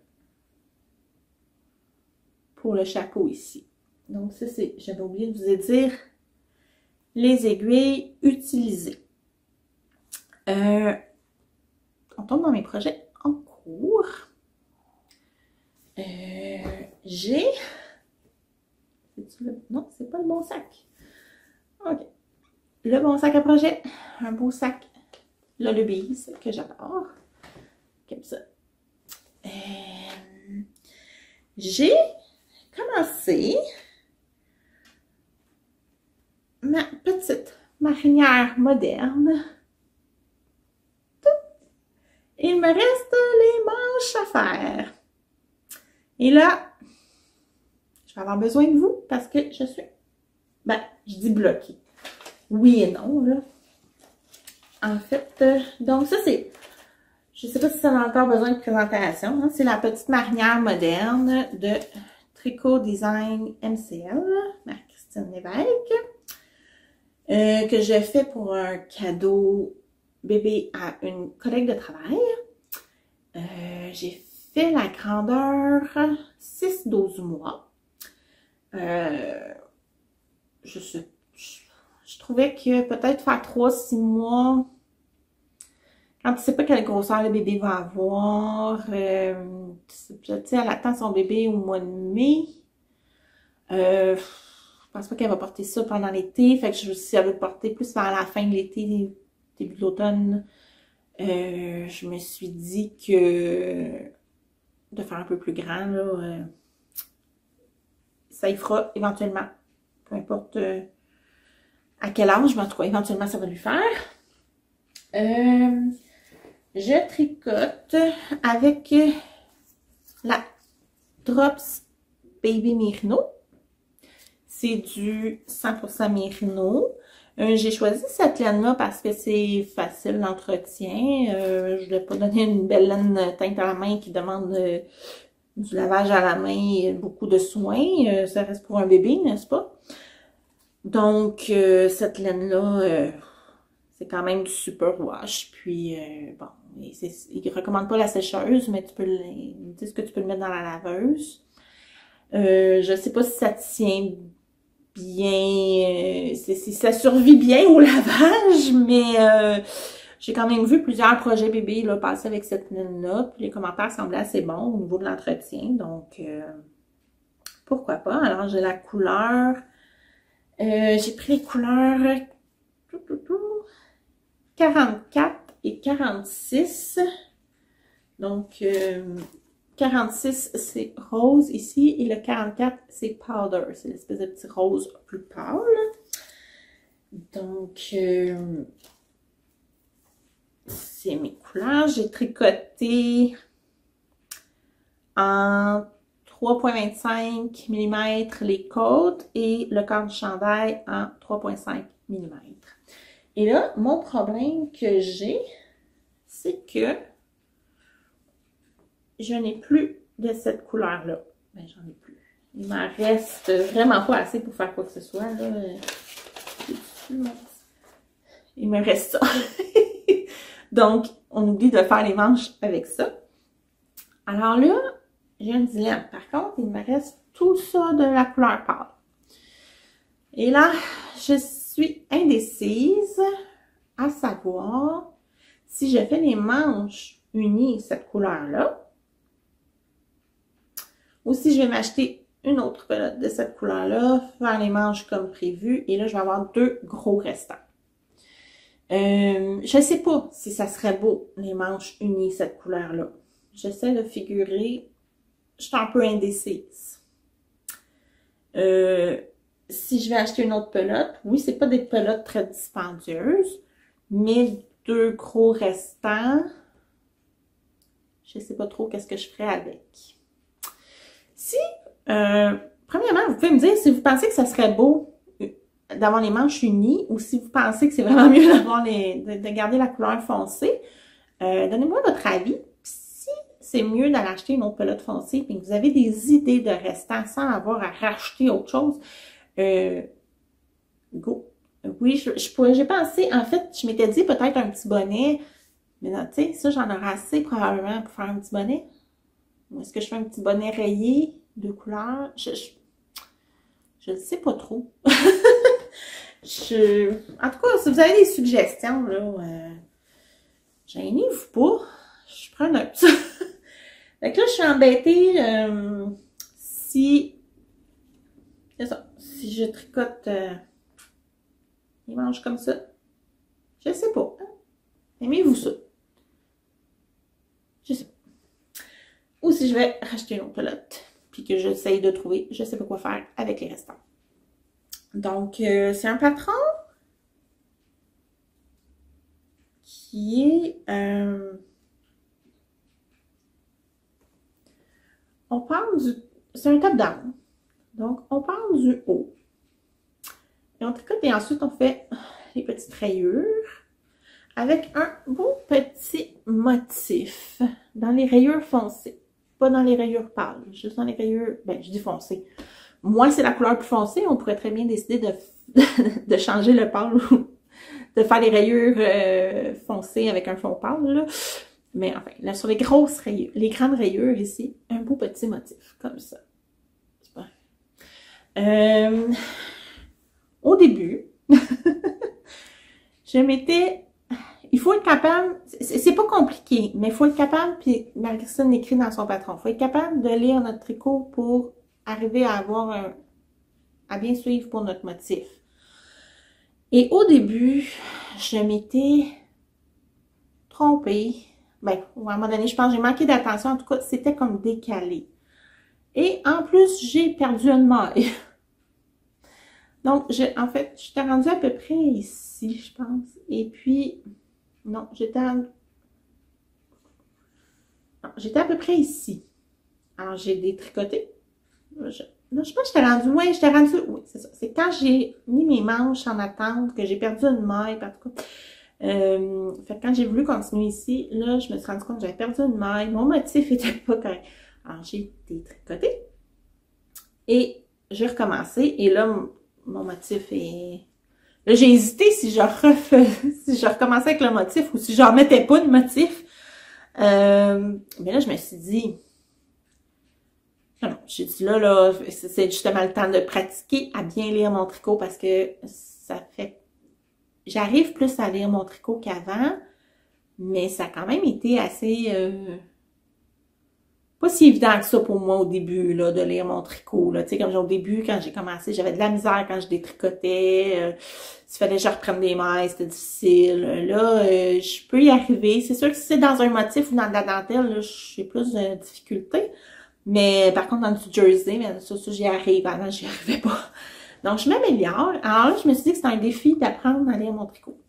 chapeau ici. Donc ça, j'avais oublié de vous dire les aiguilles utilisées. On tombe dans mes projets en cours. J'ai... Non, c'est pas le bon sac. OK. Le bon sac à projet. Un beau sac Lullabies que j'adore. Comme ça. J'ai commencé ma petite marinière moderne. Il me reste les manches à faire. Et là, je vais avoir besoin de vous parce que je suis, je dis bloquée. Oui et non, là. En fait, donc ça c'est, je sais pas si ça a encore besoin de présentation, hein, c'est la petite marinière moderne de Tricot Design MCL, Marie-Christine Lévesque, que j'ai fait pour un cadeau bébé à une collègue de travail. J'ai fait la grandeur 6-12 mois. Je je trouvais que peut-être faire 3-6 mois, quand tu sais pas quelle grosseur le bébé va avoir, tu sais, elle attend son bébé au mois de mai. Je pense pas qu'elle va porter ça pendant l'été, fait que si elle veut le porter plus vers la fin de l'été, début de l'automne, je me suis dit que de faire un peu plus grand, là, ça y fera éventuellement. Peu importe à quel âge, mais en tout cas, éventuellement, ça va lui faire. Je tricote avec la Drops Baby Merino. C'est du 100% Merino. J'ai choisi cette laine-là parce que c'est facile d'entretien. Je ne voulais pas donner une belle laine teinte à la main qui demande du lavage à la main et beaucoup de soins. Ça reste pour un bébé, n'est-ce pas? Donc, cette laine-là, c'est quand même du super wash. Puis, bon, il ne recommande pas la sécheuse, mais tu peux ils disent que tu peux le mettre dans la laveuse. Je sais pas si ça tient bien, si ça survit bien au lavage, mais j'ai quand même vu plusieurs projets bébés là, passer avec cette laine-là. Puis les commentaires semblaient assez bons au niveau de l'entretien. Donc, pourquoi pas. Alors, j'ai la couleur. J'ai pris les couleurs 44 et 46. Donc, 46, c'est rose ici. Et le 44, c'est powder. C'est l'espèce de petit rose plus pâle. Donc, c'est mes couleurs. J'ai tricoté en 3,25 mm les côtes et le corps du chandail en 3,5 mm. Et là, mon problème que j'ai, c'est que je n'ai plus de cette couleur-là. Ben, j'en ai plus. Il m'en reste vraiment pas assez pour faire quoi que ce soit, là. Il me reste ça. Donc, on oublie de faire les manches avec ça. Alors là, j'ai un dilemme. Par contre, il me reste tout ça de la couleur pâle. Et là, je suis indécise à savoir si je fais les manches unies cette couleur-là ou si je vais m'acheter une autre pelote de cette couleur-là, faire les manches comme prévu et là, je vais avoir 2 gros restants. Je ne sais pas si ça serait beau, les manches unies cette couleur-là. J'essaie de figurer. Je suis un peu indécise. Si je vais acheter une autre pelote, oui, c'est pas des pelotes très dispendieuses, mais 2 gros restants, je sais pas trop qu'est-ce que je ferais avec. Si, premièrement, vous pouvez me dire si vous pensez que ça serait beau d'avoir les manches unies ou si vous pensez que c'est vraiment mieux d'avoir de garder la couleur foncée. Donnez-moi votre avis. C'est mieux d'aller acheter une autre pelote foncée et que vous avez des idées de restants sans avoir à racheter autre chose, go. Oui, j'ai pensé, en fait, je m'étais dit peut-être un petit bonnet, mais non, tu sais, ça, j'en aurais assez probablement pour faire un petit bonnet. Ou est-ce que je fais un petit bonnet rayé de couleur? Je ne sais pas trop. En tout cas, si vous avez des suggestions, là, gênez-vous pas. Je prends un petit. Fait que là, je suis embêtée c'est ça, si je tricote les manches comme ça. Je sais pas. Hein? Aimez-vous ça? Je sais pas. Ou si je vais racheter une autre pelote, puis que j'essaye de trouver, je sais pas quoi faire avec les restants. Donc, c'est un patron qui est... on part du... C'est un top-down. Donc, on part du haut. Et on tricote et ensuite on fait les petites rayures avec un beau petit motif dans les rayures foncées. Pas dans les rayures pâles, juste dans les rayures... Ben, je dis foncées. Moi, c'est la couleur plus foncée. On pourrait très bien décider de changer le pâle ou de faire les rayures foncées avec un fond pâle, là. Mais enfin, là, sur les grosses rayures, les grandes rayures ici, un beau petit motif, comme ça. Super. Au début, Je m'étais... Il faut être capable... C'est pas compliqué, mais il faut être capable, puis Marie-Christine l'écrit dans son patron, il faut être capable de lire notre tricot pour arriver à avoir à bien suivre pour notre motif. Et au début, je m'étais trompée. Ben, à un moment donné, je pense que j'ai manqué d'attention. En tout cas, c'était comme décalé. Et en plus, j'ai perdu une maille. Donc, en fait, j'étais rendue à peu près ici, je pense. Et puis, non, j'étais à peu près ici. Alors, j'ai détricoté. Non, je pense que j'étais rendue, oui, c'est ça. C'est quand j'ai mis mes manches en attente que j'ai perdu une maille, en tout cas. Fait que quand j'ai voulu continuer ici, là, je me suis rendu compte que j'avais perdu une maille. Mon motif était pas correct. Alors, j'ai détricoté. Et j'ai recommencé. Et là, mon motif est... Là, j'ai hésité si je recommençais avec le motif ou si je remettais pas de motif. Mais là, je me suis dit... Non, j'ai dit là, c'est justement le temps de pratiquer à bien lire mon tricot parce que ça fait... J'arrive plus à lire mon tricot qu'avant, mais ça a quand même été assez... pas si évident que ça pour moi au début, là, de lire mon tricot, là. Tu sais, comme au début, quand j'ai commencé, j'avais de la misère quand je détricotais. S'il fallait que je reprenne des mailles, c'était difficile. Là, je peux y arriver. C'est sûr que si c'est dans un motif ou dans de la dentelle, là, j'ai plus de difficultés. Mais par contre, dans du jersey, mais ça j'y arrive. Avant, j'y arrivais pas. Donc, je m'améliore. Alors là, je me suis dit que c'était un défi d'apprendre à lire mon tricot.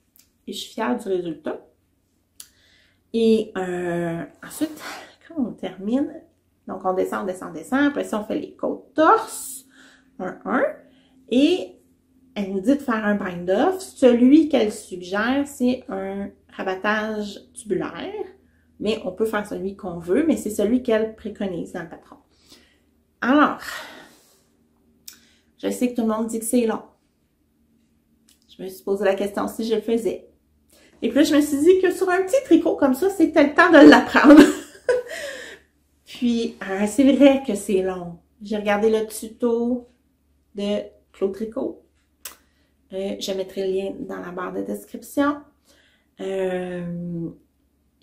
Et je suis fière du résultat. Et ensuite, quand on termine, donc on descend, on descend, on descend. Après ça, on fait les côtes torse, 1. Et elle nous dit de faire un bind-off. Celui qu'elle suggère, c'est un rabattage tubulaire. Mais on peut faire celui qu'on veut, mais c'est celui qu'elle préconise dans le patron. Alors, je sais que tout le monde dit que c'est long. Je me suis posé la question si je le faisais. Et puis là, je me suis dit que sur un petit tricot comme ça, c'était le temps de l'apprendre. Puis, c'est vrai que c'est long. J'ai regardé le tuto de Claude Tricot. Je mettrai le lien dans la barre de description.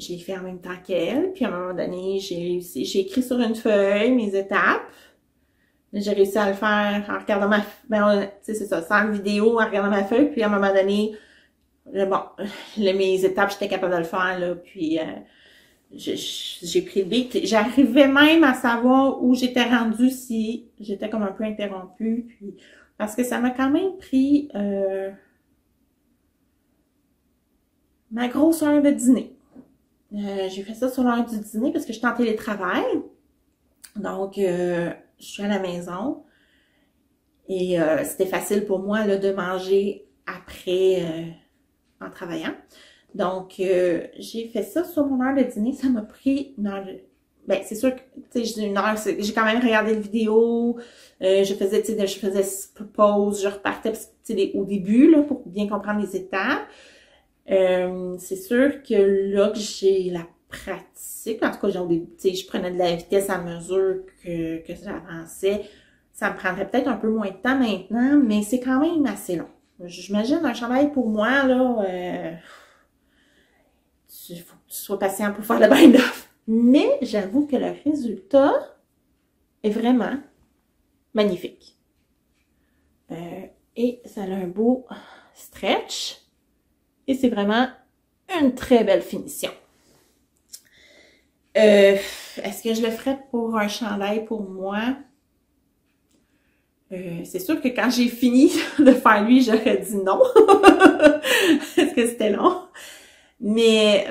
Je l'ai fait en même temps qu'elle. Puis à un moment donné, j'ai écrit sur une feuille mes étapes. J'ai réussi à le faire en regardant tu sais, c'est ça, sans vidéo, en regardant ma feuille. Puis à un moment donné, bon, mes étapes, j'étais capable de le faire, là. Puis j'ai pris le beat. J'arrivais même à savoir où j'étais rendue si j'étais comme un peu interrompue. Puis, parce que ça m'a quand même pris ma grosse heure de dîner. J'ai fait ça sur l'heure du dîner parce que j'étais en télétravail. Donc, je suis à la maison. Et c'était facile pour moi là, de manger après en travaillant. Donc, j'ai fait ça sur mon heure de dîner. Ça m'a pris une heure. Ben, c'est sûr que, tu sais, une heure, j'ai quand même regardé la vidéo. Je faisais pause, je repartais au début là, pour bien comprendre les étapes. C'est sûr que là que j'ai la pratique, en tout cas, je prenais de la vitesse à mesure que j'avançais. Ça me prendrait peut-être un peu moins de temps maintenant, mais c'est quand même assez long. J'imagine un chandail pour moi, là, il faut que tu sois patient pour faire le bind-off. Mais j'avoue que le résultat est vraiment magnifique. Et ça a un beau stretch. Et c'est vraiment une très belle finition. Est-ce que je le ferais pour un chandail pour moi? C'est sûr que quand j'ai fini de faire lui, j'aurais dit non. Est-ce que c'était long? Mais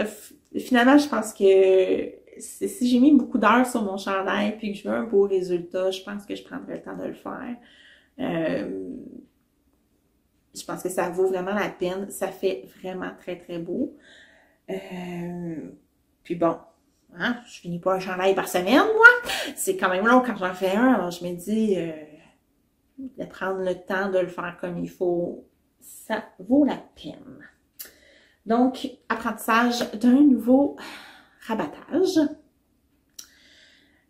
finalement, je pense que si j'ai mis beaucoup d'heures sur mon chandail puis que je veux un beau résultat, je pense que je prendrais le temps de le faire. Je pense que ça vaut vraiment la peine. Ça fait vraiment très, très beau. Puis bon, hein, je finis pas un chandail par semaine, moi. C'est quand même long quand j'en fais un. Alors je me dis, de prendre le temps de le faire comme il faut, ça vaut la peine. Donc, apprentissage d'un nouveau rabattage.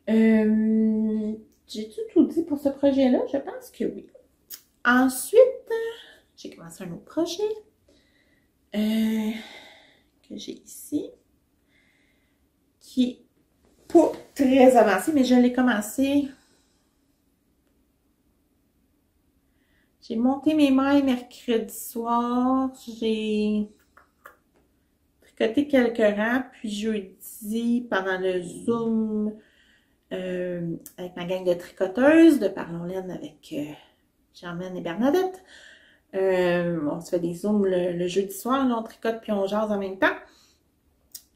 J'ai tout dit pour ce projet-là? Je pense que oui. Ensuite, j'ai commencé un autre projet que j'ai ici, qui est pas très avancé, mais je l'ai commencé. J'ai monté mes mailles mercredi soir, j'ai tricoté quelques rangs, puis jeudi, pendant le Zoom, avec ma gang de tricoteuses, de Parlons Laine avec Germaine et Bernadette. On se fait des zooms le jeudi soir, là, on tricote puis on jase en même temps.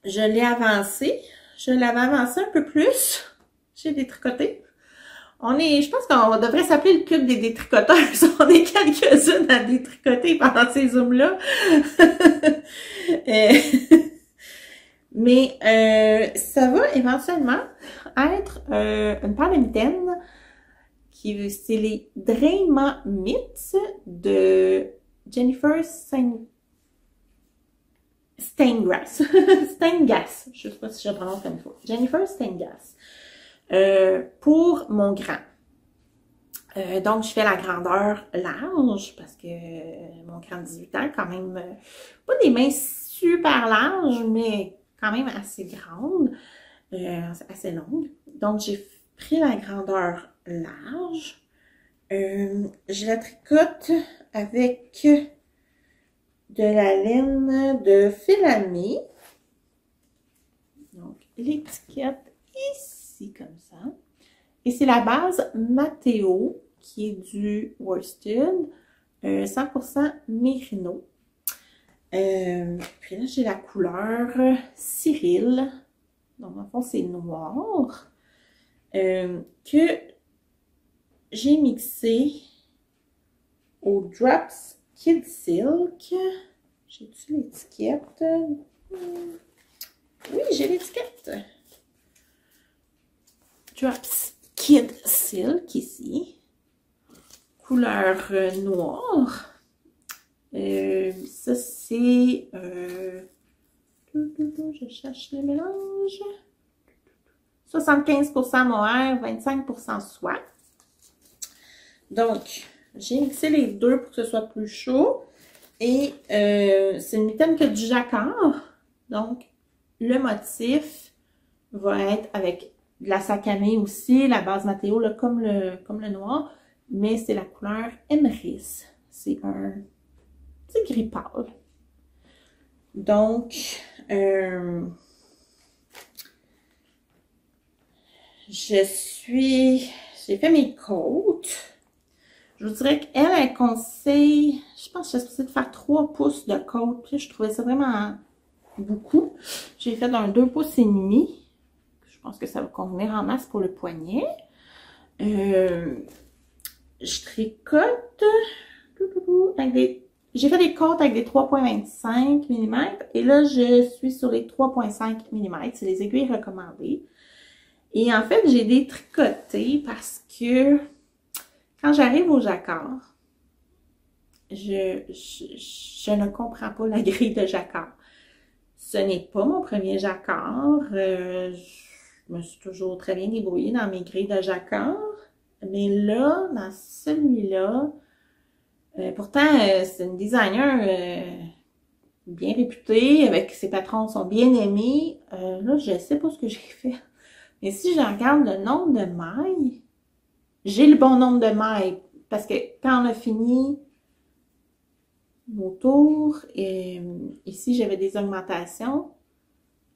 Je l'ai avancé. Je l'avais avancé un peu plus. J'ai détricoté. Je pense qu'on devrait s'appeler le club des détricoteuses. On est quelques-unes à détricoter pendant ces zooms-là. Mais ça va éventuellement être une paire de mitaines c'est les Drema Mitts de Jennifer Stengass. Stengass. Je ne sais pas si je prononce comme il faut. Jennifer Stengass. Pour mon grand. Donc, je fais la grandeur large parce que mon grand de 18 ans, quand même, pas des mains super larges, mais quand même assez grandes, assez longues. Donc, j'ai pris la grandeur large. Je la tricote avec de la laine de filamé. Donc, l'étiquette ici, comme ça. Et c'est la base Matteo, qui est du worsted, 100% mérino. Puis là, j'ai la couleur Cyril. Donc, en fond, c'est noir. Que j'ai mixé au Drops Kid Silk. J'ai-tu l'étiquette? Oui, j'ai l'étiquette. Drops Kid Silk ici. Couleur noire. Ça, c'est... je cherche le mélange. 75% mohair, 25% soie. Donc, j'ai mixé les deux pour que ce soit plus chaud. Et c'est une mitaine que du jacquard. Donc, le motif va être avec de la sakame aussi, la base Matteo, là, comme le noir. Mais c'est la couleur Emeris. C'est un petit gris pâle. Donc, j'ai fait mes côtes. Je vous dirais qu'elle conseille, je pense que j'ai essayé de faire 3 pouces de côte. Puis je trouvais ça vraiment beaucoup. J'ai fait un 2 pouces et demi. Je pense que ça va convenir en masse pour le poignet. Je tricote avec j'ai fait des côtes avec des 3,25 mm. Et là, je suis sur les 3,5 mm. C'est les aiguilles recommandées. Et en fait, j'ai détricoté parce que quand j'arrive au jacquard, je ne comprends pas la grille de jacquard. Ce n'est pas mon premier jacquard. Je me suis toujours très bien débrouillée dans mes grilles de jacquard. Mais là, dans celui-là, pourtant, c'est une designer bien réputée, avec ses patrons sont bien aimés. Là, je ne sais pas ce que j'ai fait. Mais si je regarde le nombre de mailles, j'ai le bon nombre de mailles. Parce que quand on a fini mon tour, ici, j'avais des augmentations.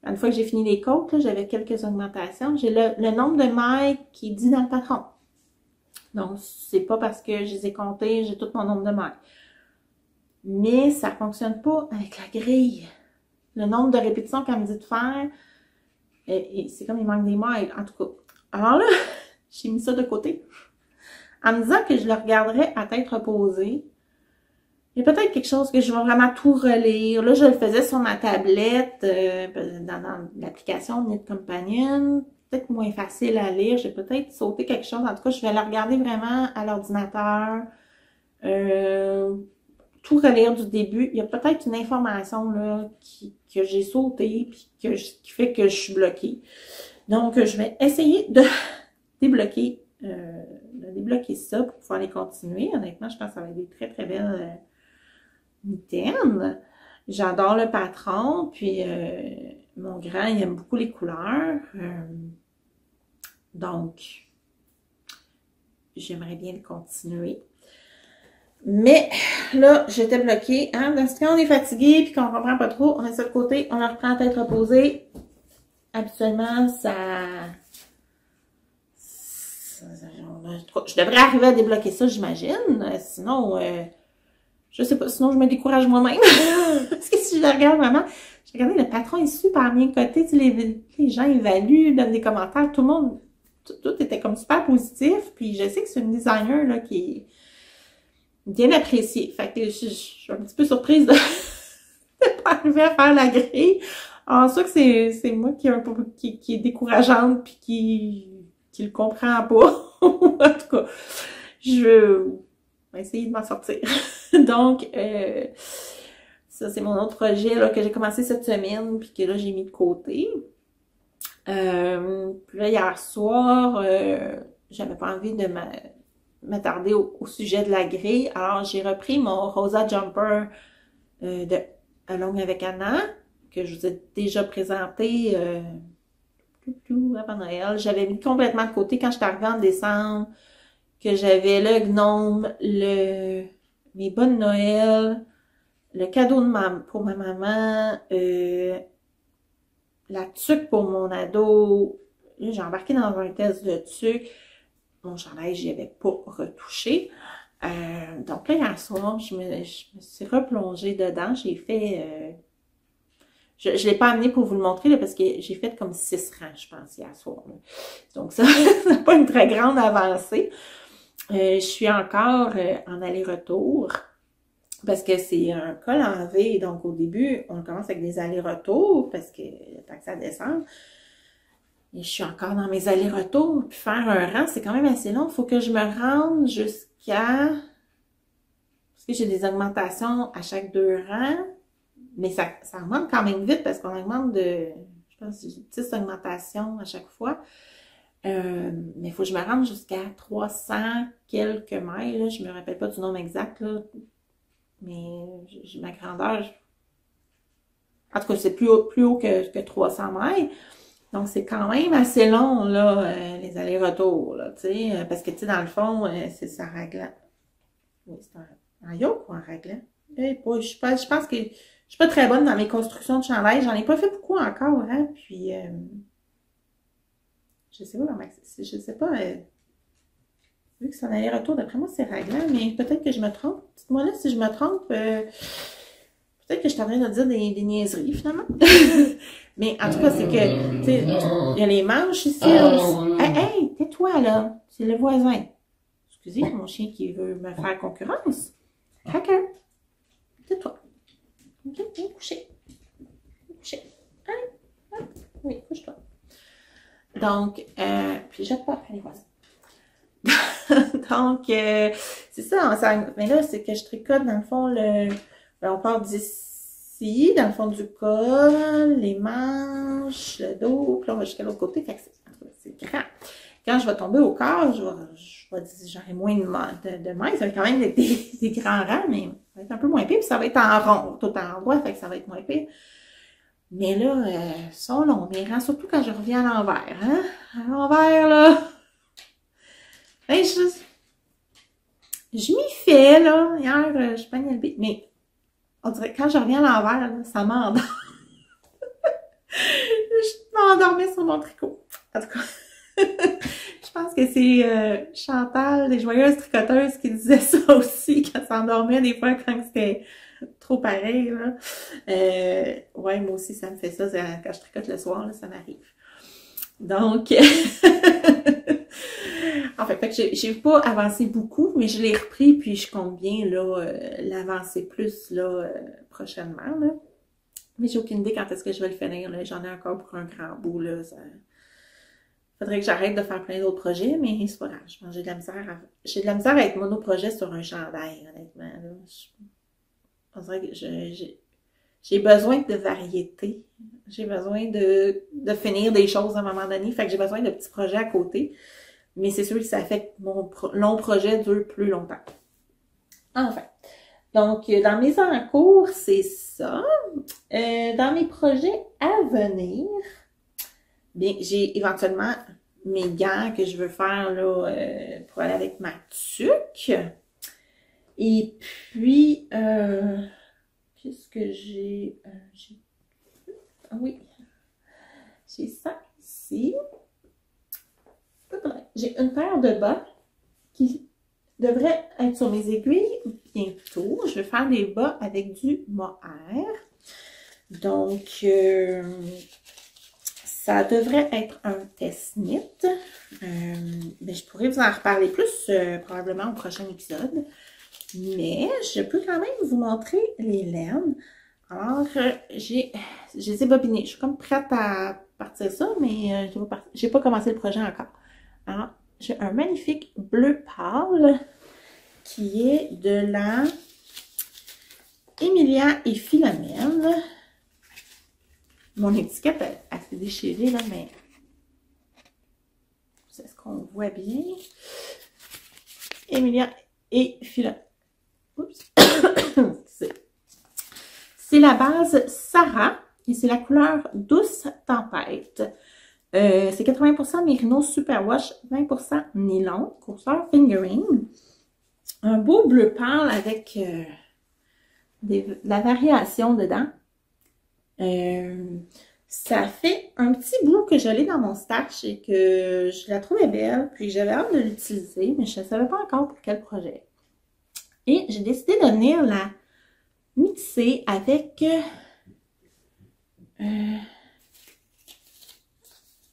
Une fois que j'ai fini les côtes, j'avais quelques augmentations. J'ai le nombre de mailles qui est dit dans le patron. Donc, c'est pas parce que je les ai comptées, j'ai tout mon nombre de mailles. Mais ça fonctionne pas avec la grille. Le nombre de répétitions qu'elle me dit de faire, et c'est comme il manque des mailles, en tout cas. Alors là, j'ai mis ça de côté. En me disant que je le regarderais à tête reposée. Il y a peut-être quelque chose que je vais vraiment tout relire. Là, je le faisais sur ma tablette, dans l'application Knit Companion. Peut-être moins facile à lire. J'ai peut-être sauté quelque chose. En tout cas, je vais la regarder vraiment à l'ordinateur. Tout relire du début. Il y a peut-être une information là que j'ai sautée puis qui fait que je suis bloquée. Donc, je vais essayer de débloquer ça pour pouvoir les continuer. Honnêtement, je pense que ça va être des très, très belles mitaine. J'adore le patron, puis mon grand, il aime beaucoup les couleurs. Donc, j'aimerais bien le continuer. Mais là, j'étais bloquée. Hein? Parce que quand on est fatigué puis qu'on comprend pas trop, on met ça de côté, on le reprend à tête reposée. Habituellement, je devrais arriver à débloquer ça, j'imagine. Sinon, je sais pas, sinon je me décourage moi-même. Parce que si je regarde vraiment, j'ai regardé, le patron est super bien coté. Tu sais, les gens évaluent, donnent des commentaires. Tout le monde, tout était comme super positif. Puis je sais que c'est une designer là, qui est bien appréciée. Fait que je suis un petit peu surprise de ne pas arriver à faire la grille. Alors ça que c'est moi qui est un peu qui est décourageante puis qui le comprend pas. En tout cas, je vais essayer de m'en sortir. Donc, ça c'est mon autre projet là, que j'ai commencé cette semaine puis que là j'ai mis de côté. Puis là, hier soir, j'avais pas envie de m'attarder au sujet de la grille. Alors, j'ai repris mon Rosa Jumper de Along avec Anna, que je vous ai déjà présenté avant Noël. J'avais mis complètement de côté quand je suis arrivée en décembre, que j'avais le gnome, mes bas de Noël, le cadeau pour ma maman, la tuque pour mon ado. Là, j'ai embarqué dans un test de tuque. Mon chandail, j'y avais pas retouché. Donc là, hier soir, je me suis replongée dedans. J'ai fait... je l'ai pas amené pour vous le montrer, là, parce que j'ai fait comme 6 rangs, je pense, hier soir. Là. Donc ça, c'est pas une très grande avancée. Je suis encore en aller-retour. Parce que c'est un col en V. Donc au début, on commence avec des allers-retours, parce que le temps que ça descend. Et je suis encore dans mes allers-retours. Puis faire un rang, c'est quand même assez long. Il faut que je me rende jusqu'à... Parce que j'ai des augmentations à chaque 2 rangs. Mais ça augmente quand même vite parce qu'on augmente de... Je pense 10 augmentations à chaque fois. Mais il faut que je me rende jusqu'à 300 quelques miles. Là. Je me rappelle pas du nombre exact. Là. Mais ma grandeur... En tout cas, c'est plus haut que 300 miles. Donc, c'est quand même assez long, là, les allers-retours, là, tu sais, parce que, tu sais, dans le fond, c'est ça raglant. Oui, c'est un yoke ou un raglant? Je pense que je suis pas très bonne dans mes constructions de chandail. J'en ai pas fait beaucoup encore, hein, puis, je sais pas, vu que c'est un aller-retour, d'après moi, c'est raglant, mais peut-être que je me trompe. Dites-moi là si je me trompe, peut-être que je suis en train de dire des niaiseries, finalement. Mais en tout cas, c'est que, tu sais, il y a les manches ici. Hey, tais-toi, là. C'est le voisin. Excusez, mon chien qui veut me faire concurrence. Hacker. Tais-toi. OK, viens coucher. Coucher. Allez. Hop. Oui, couche-toi. Donc, puis jette pas après les voisins. Donc, c'est ça. Mais là, c'est que je tricote, dans le fond, on part d'ici, dans le fond du col, les manches, le dos, puis là, on va jusqu'à l'autre côté. Fait que c'est grand. Quand je vais tomber au corps, j'aurai moins de mailles. Ça va être quand même des grands rangs, mais ça va être un peu moins pire. Puis ça va être en rond, tout en droit, fait que ça va être moins pire. Mais là, ils sont longs, mes rangs, surtout quand je reviens à l'envers. Hein? À l'envers, là. Ben, je m'y fais, là. Hier, je pognais le beat. Mais on dirait que quand je reviens à l'envers, là, ça m'endort. Je m'endormais sur mon tricot. En tout cas, je pense que c'est Chantal, des Joyeuses Tricoteuses, qui disait ça aussi, qu'elle s'endormait des fois quand c'était trop pareil, là. Ouais, moi aussi, ça me fait ça. Quand je tricote le soir, là, ça m'arrive. Donc... En fait que j'ai pas avancé beaucoup, mais je l'ai repris, puis je compte bien là l'avancer plus là prochainement. Là. Mais j'ai aucune idée quand est-ce que je vais le finir. J'en ai encore pour un grand bout. Là. Faudrait que j'arrête de faire plein d'autres projets, mais c'est pas grave. Je pense que j'ai de la misère à être monoprojet sur un chandail, honnêtement. Là. On dirait que j'ai besoin de variété. J'ai besoin de finir des choses à un moment donné. Fait que j'ai besoin de petits projets à côté. Mais c'est sûr que ça fait que mon long projet dure plus longtemps. Enfin. Donc, dans mes encours, c'est ça. Dans mes projets à venir, bien, j'ai éventuellement mes gants que je veux faire là, pour aller avec ma tuque. Et puis, qu'est-ce que j'ai? Ah oui, j'ai ça ici. J'ai une paire de bas qui devrait être sur mes aiguilles bientôt. Je vais faire des bas avec du mohair. Donc, ça devrait être un test knit. Mais je pourrais vous en reparler plus probablement au prochain épisode. Mais je peux quand même vous montrer les laines. Alors, je les ai bobinées. Je suis comme prête à partir ça, mais j'ai pas commencé le projet encore. Alors, j'ai un magnifique bleu pâle qui est de la Emilia et Philomène. Mon étiquette, elle s'est déchirée là, mais est-ce qu'on voit bien? Emilia et Philomène. Oups! C'est la base Sarah et c'est la couleur Douce Tempête. C'est 80% Merino Superwash, 20% nylon, grosseur fingering. Un beau bleu pâle avec de la variation dedans. Ça fait un petit bout que je l'ai dans mon stash et que je la trouvais belle, puis j'avais hâte de l'utiliser, mais je ne savais pas encore pour quel projet. Et j'ai décidé de venir la mixer avec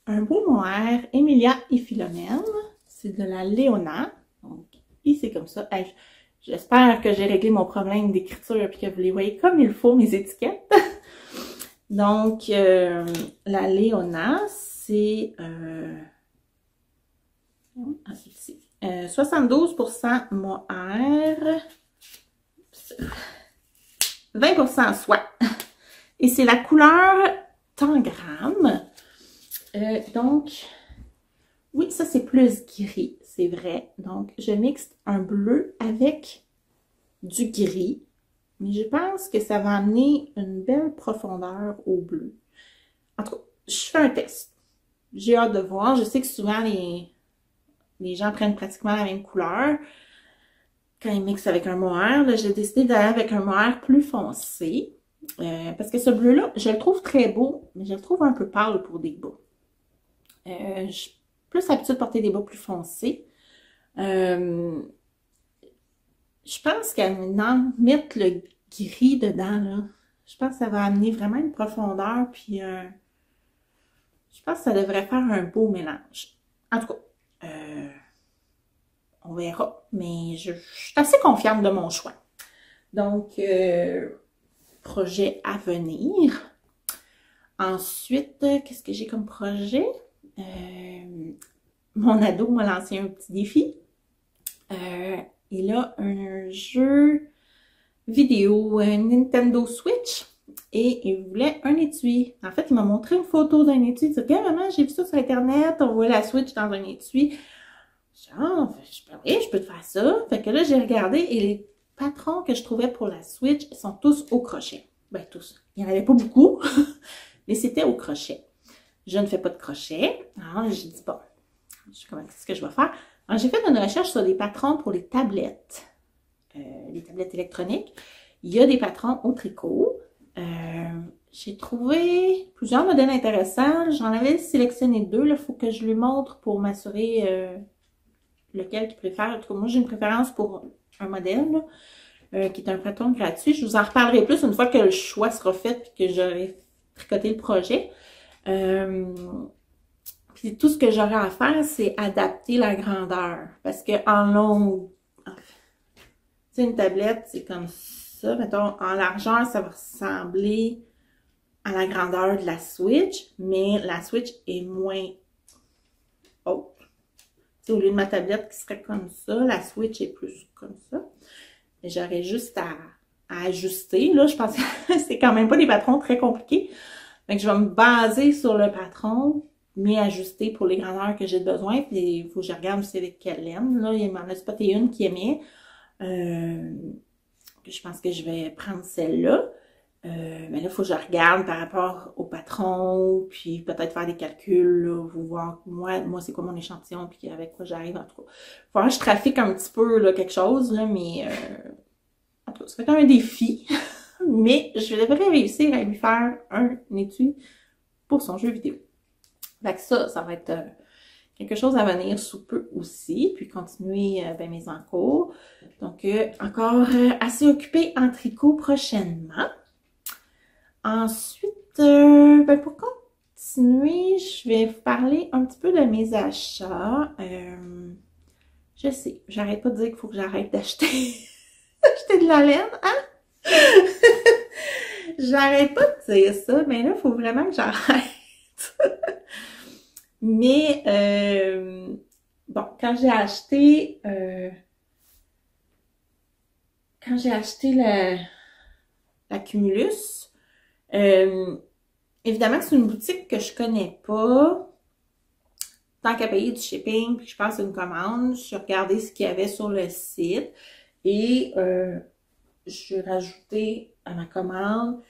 un beau mohair Emilia et Philomène. C'est de la Léona. Donc, ici comme ça. Hey, j'espère que j'ai réglé mon problème d'écriture et que vous les voyez comme il faut, mes étiquettes. Donc, la Léona, c'est 72% mohair, 20% soie. Et c'est la couleur Tangram. Donc, oui, ça c'est plus gris, c'est vrai. Donc, je mixe un bleu avec du gris. Mais je pense que ça va amener une belle profondeur au bleu. En tout cas, je fais un test. J'ai hâte de voir. Je sais que souvent, les gens prennent pratiquement la même couleur quand ils mixent avec un mohair. Là, j'ai décidé d'aller avec un mohair plus foncé. Parce que ce bleu-là, je le trouve très beau, mais je le trouve un peu pâle pour des bas. Je suis plus habituée de porter des bas plus foncés. Je pense qu'en mettre le gris dedans, là, je pense que ça va amener vraiment une profondeur, puis je pense que ça devrait faire un beau mélange. En tout cas, on verra, mais je suis assez confiante de mon choix. Donc, projet à venir. Ensuite, qu'est-ce que j'ai comme projet? Mon ado m'a lancé un petit défi. Il a un jeu vidéo Nintendo Switch et il voulait un étui. En fait, il m'a montré une photo d'un étui. Il dit, regarde, maman, j'ai vu ça sur Internet, on voit la Switch dans un étui. Genre, je peux te faire ça. Fait que là, j'ai regardé et les patrons que je trouvais pour la Switch sont tous au crochet. Ben, tous. Il n'y en avait pas beaucoup, mais c'était au crochet. Je ne fais pas de crochet. Alors, j'ai dit, bon, qu'est-ce que je vais faire? Alors, j'ai fait une recherche sur des patrons pour les tablettes électroniques. Il y a des patrons au tricot. J'ai trouvé plusieurs modèles intéressants. J'en avais sélectionné deux. Il faut que je lui montre pour m'assurer lequel qu'il préfère. En tout cas, moi, j'ai une préférence pour un modèle qui est un patron gratuit. Je vous en reparlerai plus une fois que le choix sera fait et que j'aurai tricoté le projet. Puis tout ce que j'aurai à faire, c'est adapter la grandeur. Parce que en long, tu sais, une tablette, c'est comme ça. Mettons, en largeur, ça va ressembler à la grandeur de la Switch, mais la Switch est moins haute. Tu sais, au lieu de ma tablette qui serait comme ça, la Switch est plus comme ça. Et j'aurais juste à ajuster. Là, je pense que c'est quand même pas des patrons très compliqués. Donc, je vais me baser sur le patron, mais ajuster pour les grandeurs que j'ai besoin. Puis, il faut que je regarde aussi avec quelle laine. Là, il m'en a spoté une qui aimait. je pense que je vais prendre celle-là. Mais là, il faut que je regarde par rapport au patron, puis peut-être faire des calculs, là, vous voir moi c'est quoi mon échantillon, puis avec quoi j'arrive, en tout cas. Faut que je trafique un petit peu, là, quelque chose, là, mais en tout cas, ça va être un défi. Mais je devrais réussir à lui faire un étui pour son jeu vidéo. Fait que ça va être quelque chose à venir sous peu aussi, puis continuer ben, mes encours. Donc, encore assez occupée en tricot prochainement. Ensuite, ben pour continuer, je vais vous parler un petit peu de mes achats. Je sais, j'arrête pas de dire qu'il faut que j'arrête d'acheter acheter de la laine, hein? J'arrête pas de dire ça, mais là, il faut vraiment que j'arrête. Mais, bon, quand j'ai acheté la Cumulus, évidemment que c'est une boutique que je connais pas. Tant qu'à payer du shipping, puis je passe une commande, je regardais ce qu'il y avait sur le site et j'ai rajouté à ma commande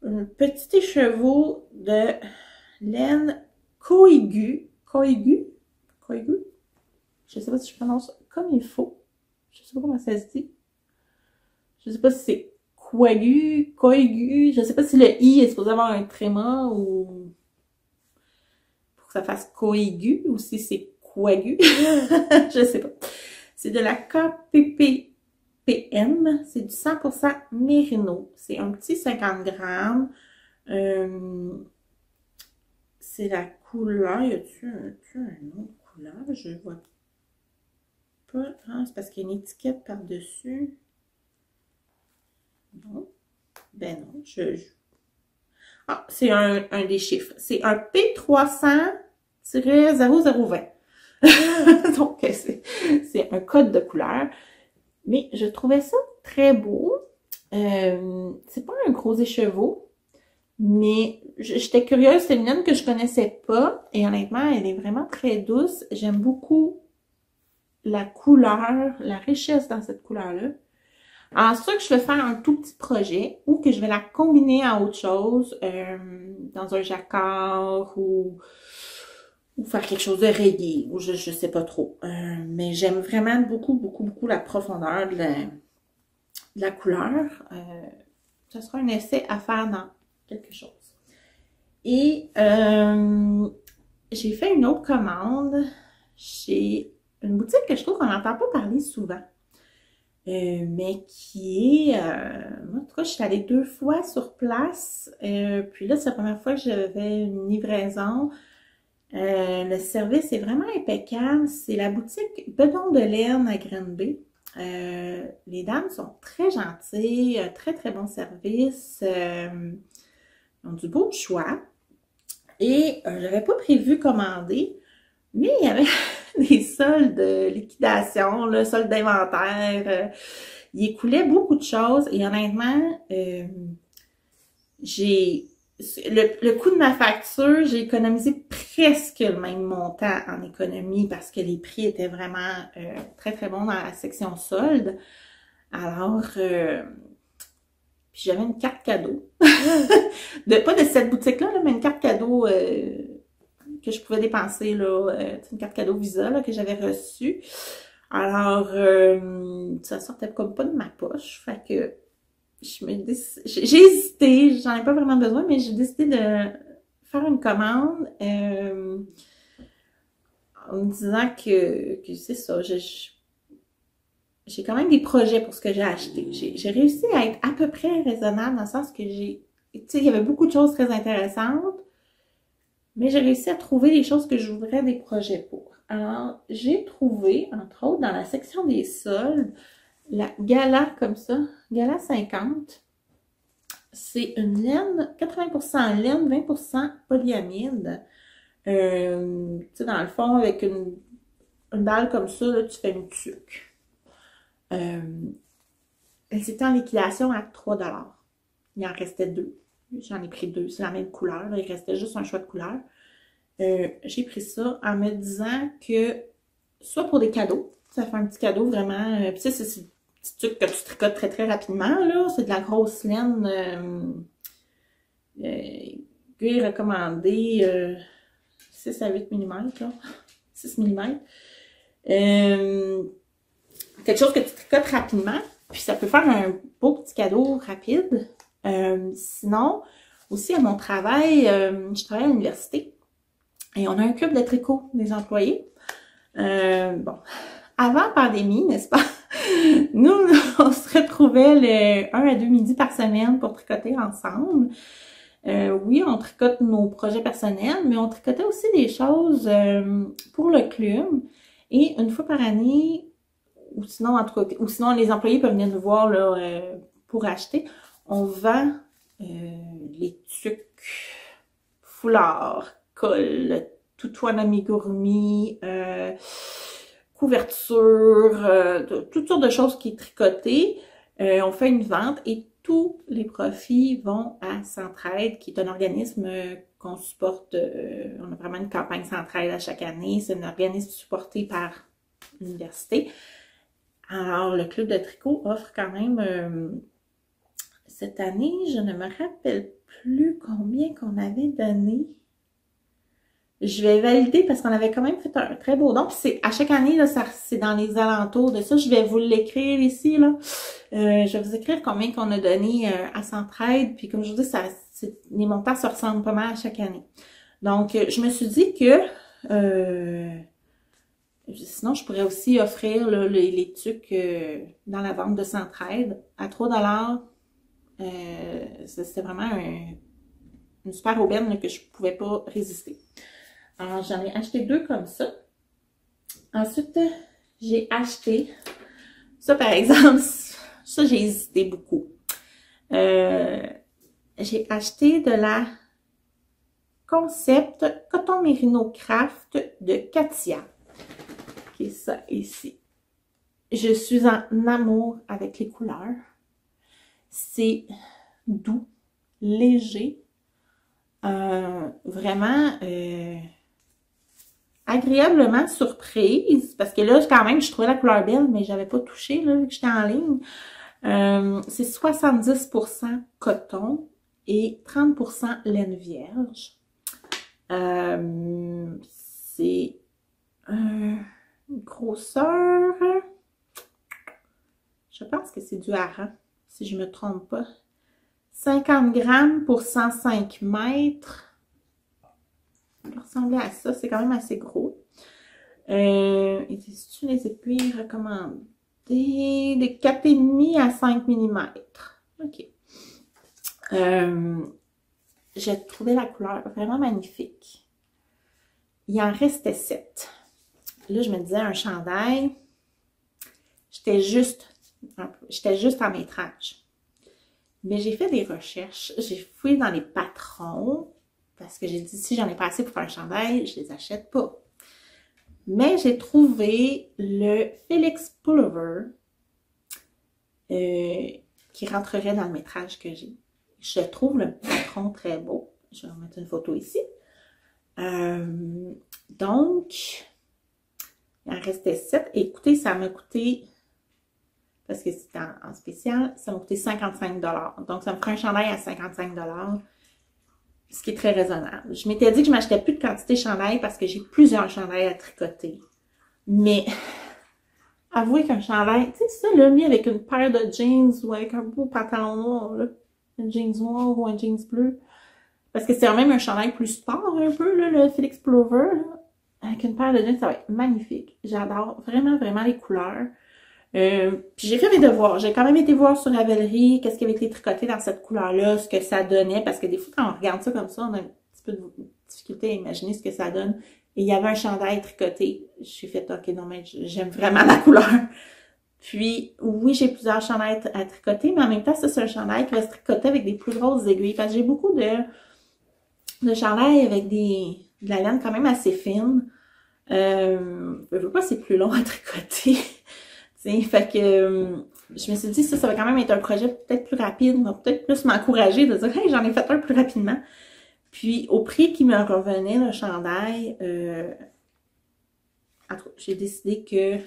un petit écheveau de laine Koigu. Je sais pas si je prononce comme il faut. Je sais pas comment ça se dit. Je sais pas si c'est Koigu. Je sais pas si le I est supposé avoir un tréma ou pour que ça fasse Koigu ou si c'est Koigu. Je sais pas. C'est de la KPPM. C'est du 100% mérino. C'est un petit 50 grammes. C'est la couleur. Y a-tu un autre couleur? Je vois pas. Ah, c'est parce qu'il y a une étiquette par-dessus. Non. Ben non. Ah, c'est un des chiffres. C'est un P300-0020. Donc, c'est un code de couleur. Mais je trouvais ça très beau. C'est pas un gros écheveau. Mais j'étais curieuse, c'est une laine que je connaissais pas. Et honnêtement, elle est vraiment très douce. J'aime beaucoup la couleur, la richesse dans cette couleur-là. Alors, soit que je vais faire un tout petit projet ou que je vais la combiner à autre chose, dans un jacquard ou faire quelque chose de rayé, ou je sais pas trop. Mais j'aime vraiment beaucoup la profondeur de la couleur. Ce sera un essai à faire dans quelque chose. Et j'ai fait une autre commande chez une boutique que je trouve qu'on n'entend pas parler souvent. Mais qui est... moi, en tout cas, je suis allée 2 fois sur place. Puis là, c'est la première fois que j'avais une livraison. Le service est vraiment impeccable. C'est la boutique Bedon de laine à Granby. Les dames sont très gentilles, très bon service. Ils ont du beau choix. Et j'avais pas prévu commander, mais il y avait des soldes de liquidation, là, soldes d'inventaire. Il écoulait beaucoup de choses et honnêtement, le coût de ma facture, j'ai économisé presque le même montant en économie parce que les prix étaient vraiment très bons dans la section soldes. Alors, puis j'avais une carte cadeau. Pas de cette boutique-là, mais une carte cadeau que je pouvais dépenser, là, une carte cadeau Visa là, que j'avais reçue. Alors, ça sortait comme pas de ma poche. Fait que j'ai hésité, j'en ai pas vraiment besoin, mais j'ai décidé de faire une commande en me disant que c'est ça. J'ai quand même des projets pour ce que j'ai acheté. J'ai réussi à être à peu près raisonnable dans le sens que tu sais, il y avait beaucoup de choses très intéressantes, mais j'ai réussi à trouver les choses que je voudrais des projets pour. Alors, j'ai trouvé, entre autres, dans la section des soldes, la Gala comme ça, Gala 50. C'est une laine, 80% laine, 20% polyamide. Tu sais, dans le fond, avec une balle comme ça, là, tu fais une tuque. C'était en liquidation à 3 $. Il en restait 2. J'en ai pris 2. C'est la même couleur. Là. Il restait juste un choix de couleur. J'ai pris ça en me disant que soit pour des cadeaux, ça fait un petit cadeau vraiment. Puis ça, petits trucs que tu tricotes très très rapidement, là. C'est de la grosse laine cuir recommandé 6 à 8 mm, là. 6 mm. Quelque chose que tu tricotes rapidement, puis ça peut faire un beau petit cadeau rapide. Sinon, aussi à mon travail, je travaille à l'université et on a un club de tricot des employés. Bon, avant la pandémie, n'est-ce pas? Nous, on se retrouvait le 1 à 2 midis par semaine pour tricoter ensemble. Oui, on tricote nos projets personnels, mais on tricotait aussi des choses pour le club. Et une fois par année, ou sinon, en tout cas, ou sinon les employés peuvent venir nous voir là, pour acheter, on vend les tucs, foulards, cols, toutouane amigurumi, couverture, toutes sortes de choses qui est tricotées. On fait une vente et tous les profits vont à Centraide, qui est un organisme qu'on supporte. On a vraiment une campagne Centraide à chaque année. C'est un organisme supporté par l'université. Alors, le club de tricot offre quand même, cette année, je ne me rappelle plus combien qu'on avait donné. Je vais valider parce qu'on avait quand même fait un très beau don. Puis c'est à chaque année, là, c'est dans les alentours de ça. Je vais vous l'écrire ici, là. Je vais vous écrire combien qu'on a donné à Centraide. Puis comme je vous dis, les montants se ressemblent pas mal à chaque année. Donc, je me suis dit que sinon, je pourrais aussi offrir là, les tucs dans la vente de Centraide à 3 $. C'était vraiment une super aubaine là, que je pouvais pas résister. Alors, j'en ai acheté 2 comme ça. Ensuite, j'ai acheté ça, par exemple. Ça, j'ai hésité beaucoup. J'ai acheté de la Concept Coton Merino Craft de Katia. Qui est ça ici. Je suis en amour avec les couleurs. C'est doux, léger. Vraiment agréablement surprise, parce que là, quand même, je trouvais la couleur belle, mais j'avais pas touché, là, vu que j'étais en ligne. C'est 70% coton et 30% laine vierge. C'est une grosseur, je pense que c'est du hareng, si je me trompe pas. 50 grammes pour 105 mètres. Ça va ressembler à ça. C'est quand même assez gros. Et c'est-tu les aiguilles recommandées? De 4,5 à 5 mm. OK. J'ai trouvé la couleur vraiment magnifique. Il en restait 7. Là, je me disais un chandail. J'étais juste en métrage. Mais j'ai fait des recherches. J'ai fouillé dans les patrons. Parce que j'ai dit, si j'en ai pas assez pour faire un chandail, je les achète pas. Mais j'ai trouvé le Felix Pullover qui rentrerait dans le métrage que j'ai. Je trouve le patron très beau. Je vais remettre une photo ici. Donc, il en restait 7. Écoutez, ça m'a coûté, parce que c'était en spécial, ça m'a coûté 55 $. Donc, ça me ferait un chandail à 55 $. Ce qui est très raisonnable. Je m'étais dit que je m'achetais plus de quantité chandail parce que j'ai plusieurs chandails à tricoter. Mais, avouez qu'un chandail, tu sais ça, là, mis avec une paire de jeans ou avec un beau pantalon noir, là, un jeans noir ou un jeans bleu. Parce que c'est quand même un chandail plus sport un peu, là, le Felix Pullover, là. Avec une paire de jeans, ça va être magnifique. J'adore vraiment, vraiment les couleurs. Puis j'ai fait mes devoirs. J'ai quand même été voir sur Ravelry qu'est-ce qui avait été tricoté dans cette couleur-là, ce que ça donnait, parce que des fois, quand on regarde ça comme ça, on a un petit peu de difficulté à imaginer ce que ça donne. Et il y avait un chandail tricoté. Je suis fait, ok, non, mais j'aime vraiment la couleur. Puis, oui, j'ai plusieurs chandails à tricoter, mais en même temps, ça, c'est un chandail qui va se tricoter avec des plus grosses aiguilles. Parce que j'ai beaucoup de chandails avec de la laine quand même assez fine. Je veux pas, c'est plus long à tricoter. Fait que je me suis dit, ça va quand même être un projet peut-être plus rapide, va peut-être plus m'encourager de dire, hey, j'en ai fait un plus rapidement. Puis, au prix qui me revenait, le chandail, j'ai décidé que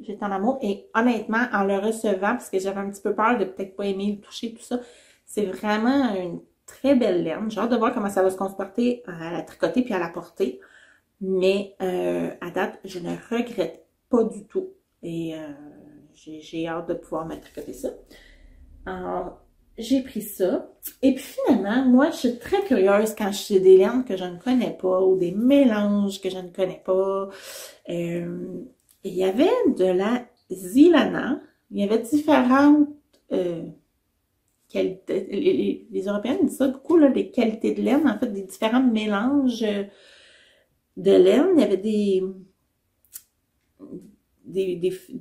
J'étais en amour. Et honnêtement, en le recevant, parce que j'avais un petit peu peur de peut-être pas aimer le toucher, tout ça, c'est vraiment une très belle laine. J'ai hâte de voir comment ça va se comporter à la tricoter puis à la porter. Mais à date, je ne regrette pas du tout. Et j'ai hâte de pouvoir me tricoter ça. Alors, j'ai pris ça. Et puis finalement, moi, je suis très curieuse quand j'ai des laines que je ne connais pas ou des mélanges que je ne connais pas. Il y avait de la Zilana. Il y avait différentes qualités. Les Européens disent ça beaucoup, là, les qualités de laine, en fait, des différents mélanges de laine. Il y avait des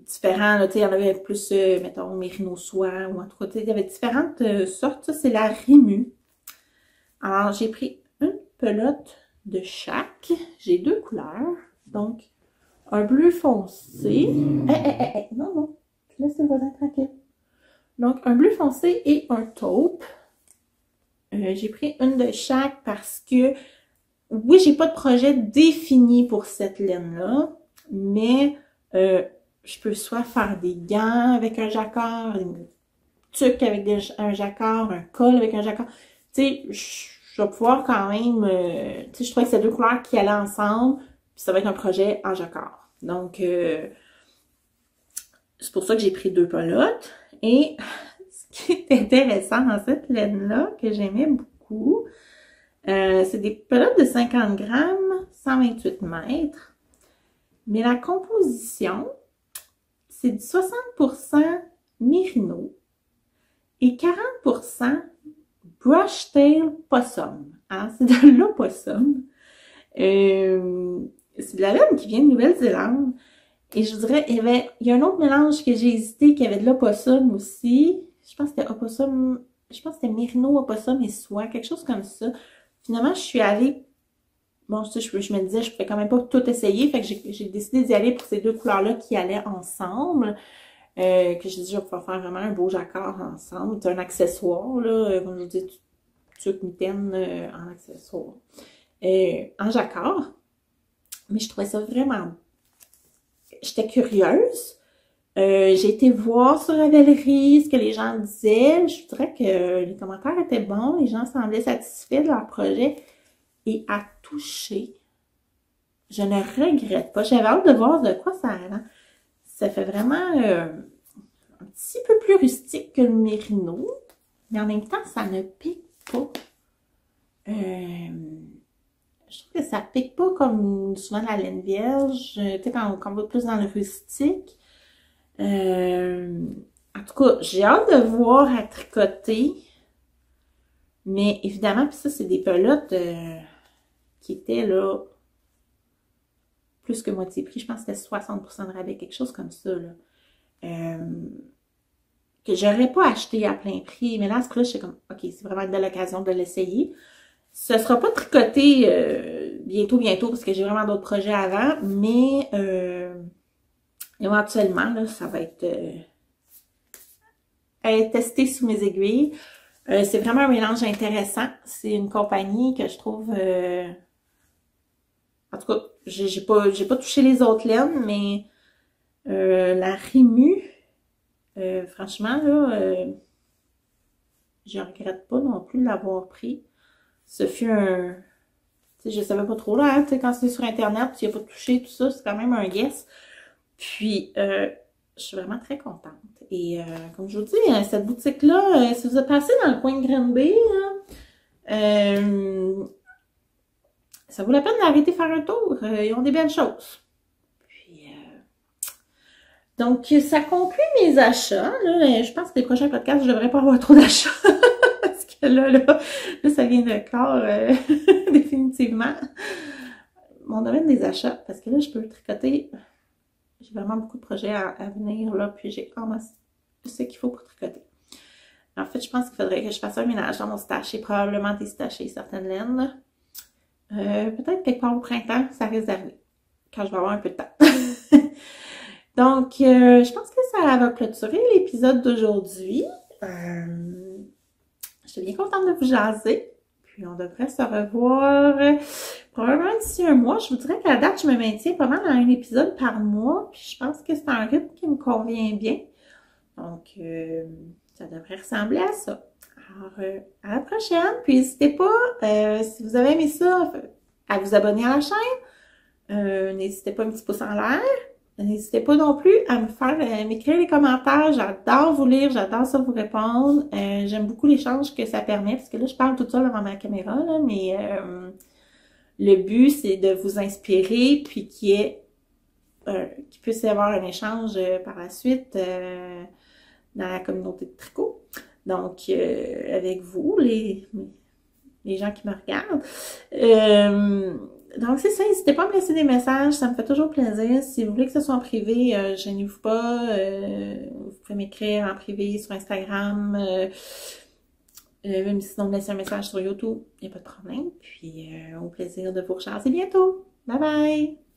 différents, là, il y en avait plus, mettons, mérino soie, ou en tout cas, il y avait différentes sortes. Ça, c'est la Rimu. Alors, j'ai pris une pelote de chaque. J'ai 2 couleurs. Donc, un bleu foncé. Non, non. Laisse le voisin tranquille. Donc, un bleu foncé et un taupe. J'ai pris une de chaque parce que, oui, j'ai pas de projet défini pour cette laine-là, mais je peux soit faire des gants avec un jacquard, une tuque avec un jacquard, un col avec un jacquard. Tu sais, je vais pouvoir quand même... tu sais, je trouvais que c'est 2 couleurs qui allaient ensemble, puis ça va être un projet en jacquard. Donc, c'est pour ça que j'ai pris 2 pelotes. Et ce qui est intéressant dans cette laine-là, que j'aimais beaucoup, c'est des pelotes de 50 grammes, 128 mètres. Mais la composition, c'est du 60% mérino et 40% brush tail possum. Hein? C'est de l'opossum. C'est de la laine qui vient de Nouvelle-Zélande. Et je vous dirais, il y a un autre mélange que j'ai hésité, qui avait de l'opossum aussi. Je pense que c'était opossum, je pense que c'était mérino, opossum et soie, quelque chose comme ça. Finalement, je suis allée, bon, je me disais, je pouvais quand même pas tout essayer, fait que j'ai décidé d'y aller pour ces 2 couleurs-là qui allaient ensemble. Que j'ai dit, je vais pouvoir faire vraiment un beau jacquard ensemble. C'est un accessoire, là, comme je vous dis, tuque mitaine en accessoire. En jacquard. Mais je trouvais ça vraiment... J'étais curieuse. J'ai été voir sur Ravelry ce que les gens disaient. Je dirais que les commentaires étaient bons. Les gens semblaient satisfaits de leur projet. Et à toucher, je ne regrette pas. J'avais hâte de voir de quoi ça a l'air. Ça fait vraiment un petit peu plus rustique que le mérino. Mais en même temps, ça ne pique pas. Je trouve que ça pique pas comme souvent la laine vierge. Tu sais, quand on va plus dans le rustique. En tout cas, j'ai hâte de voir à tricoter. Mais évidemment, puis ça, c'est des pelotes qui étaient là plus que moitié prix. Je pense que c'était 60% de rabais, quelque chose comme ça, là. Que j'aurais pas acheté à plein prix. Mais là, à ce coup-là, je suis comme, OK, c'est vraiment une belle occasion de l'essayer. Ce sera pas tricoté bientôt, parce que j'ai vraiment d'autres projets avant. Mais éventuellement, là, ça va être testé sous mes aiguilles. C'est vraiment un mélange intéressant. C'est une compagnie que je trouve... en tout cas, j'ai pas touché les autres laines, mais la Rimu, franchement, là, je regrette pas non plus de l'avoir pris. Ce fut un... Tu sais, je savais pas trop, là, hein, tu sais, quand c'est sur Internet, tu n'y as pas touché, tout ça, c'est quand même un guess. Puis, je suis vraiment très contente. Et comme je vous dis, cette boutique-là, si vous êtes passé dans le coin de Green Bay, ça vaut la peine d'arrêter faire un tour. Ils ont des belles choses. Puis, donc, ça conclut mes achats. Là, je pense que les prochains podcasts, je devrais pas avoir trop d'achats. Parce que là, ça vient de clore définitivement mon domaine des achats. Parce que là, je peux tricoter. J'ai vraiment beaucoup de projets à venir, là. Puis, j'ai vraiment ce qu'il faut pour tricoter. En fait, je pense qu'il faudrait que je fasse un ménage dans mon stash et probablement déstacher certaines laines. Peut-être quelque part au printemps, ça risque d'arriver. Quand je vais avoir un peu de temps. Donc, je pense que ça va clôturer l'épisode d'aujourd'hui. Je suis bien contente de vous jaser. Puis, on devrait se revoir probablement d'ici un mois. Je vous dirais qu'à la date, je me maintiens pas mal à un épisode par mois. Puis je pense que c'est un rythme qui me convient bien. Donc, ça devrait ressembler à ça. Alors, à la prochaine. Puis n'hésitez pas, si vous avez aimé ça, à vous abonner à la chaîne. N'hésitez pas un petit pouce en l'air. N'hésitez pas non plus à me faire m'écrire les commentaires. J'adore vous lire, j'adore ça vous répondre. J'aime beaucoup l'échange que ça permet, parce que là, je parle toute seule devant ma caméra, là, mais le but, c'est de vous inspirer, puis qu'il puisse y avoir un échange par la suite dans la communauté de tricot. Donc, avec vous, les gens qui me regardent. Donc, c'est ça. N'hésitez pas à me laisser des messages. Ça me fait toujours plaisir. Si vous voulez que ce soit en privé, gênez-vous pas. Vous pouvez m'écrire en privé sur Instagram. Même sinon, me laisser un message sur YouTube. Il n'y a pas de problème. Puis, au plaisir de vous rejaser bientôt. Bye bye!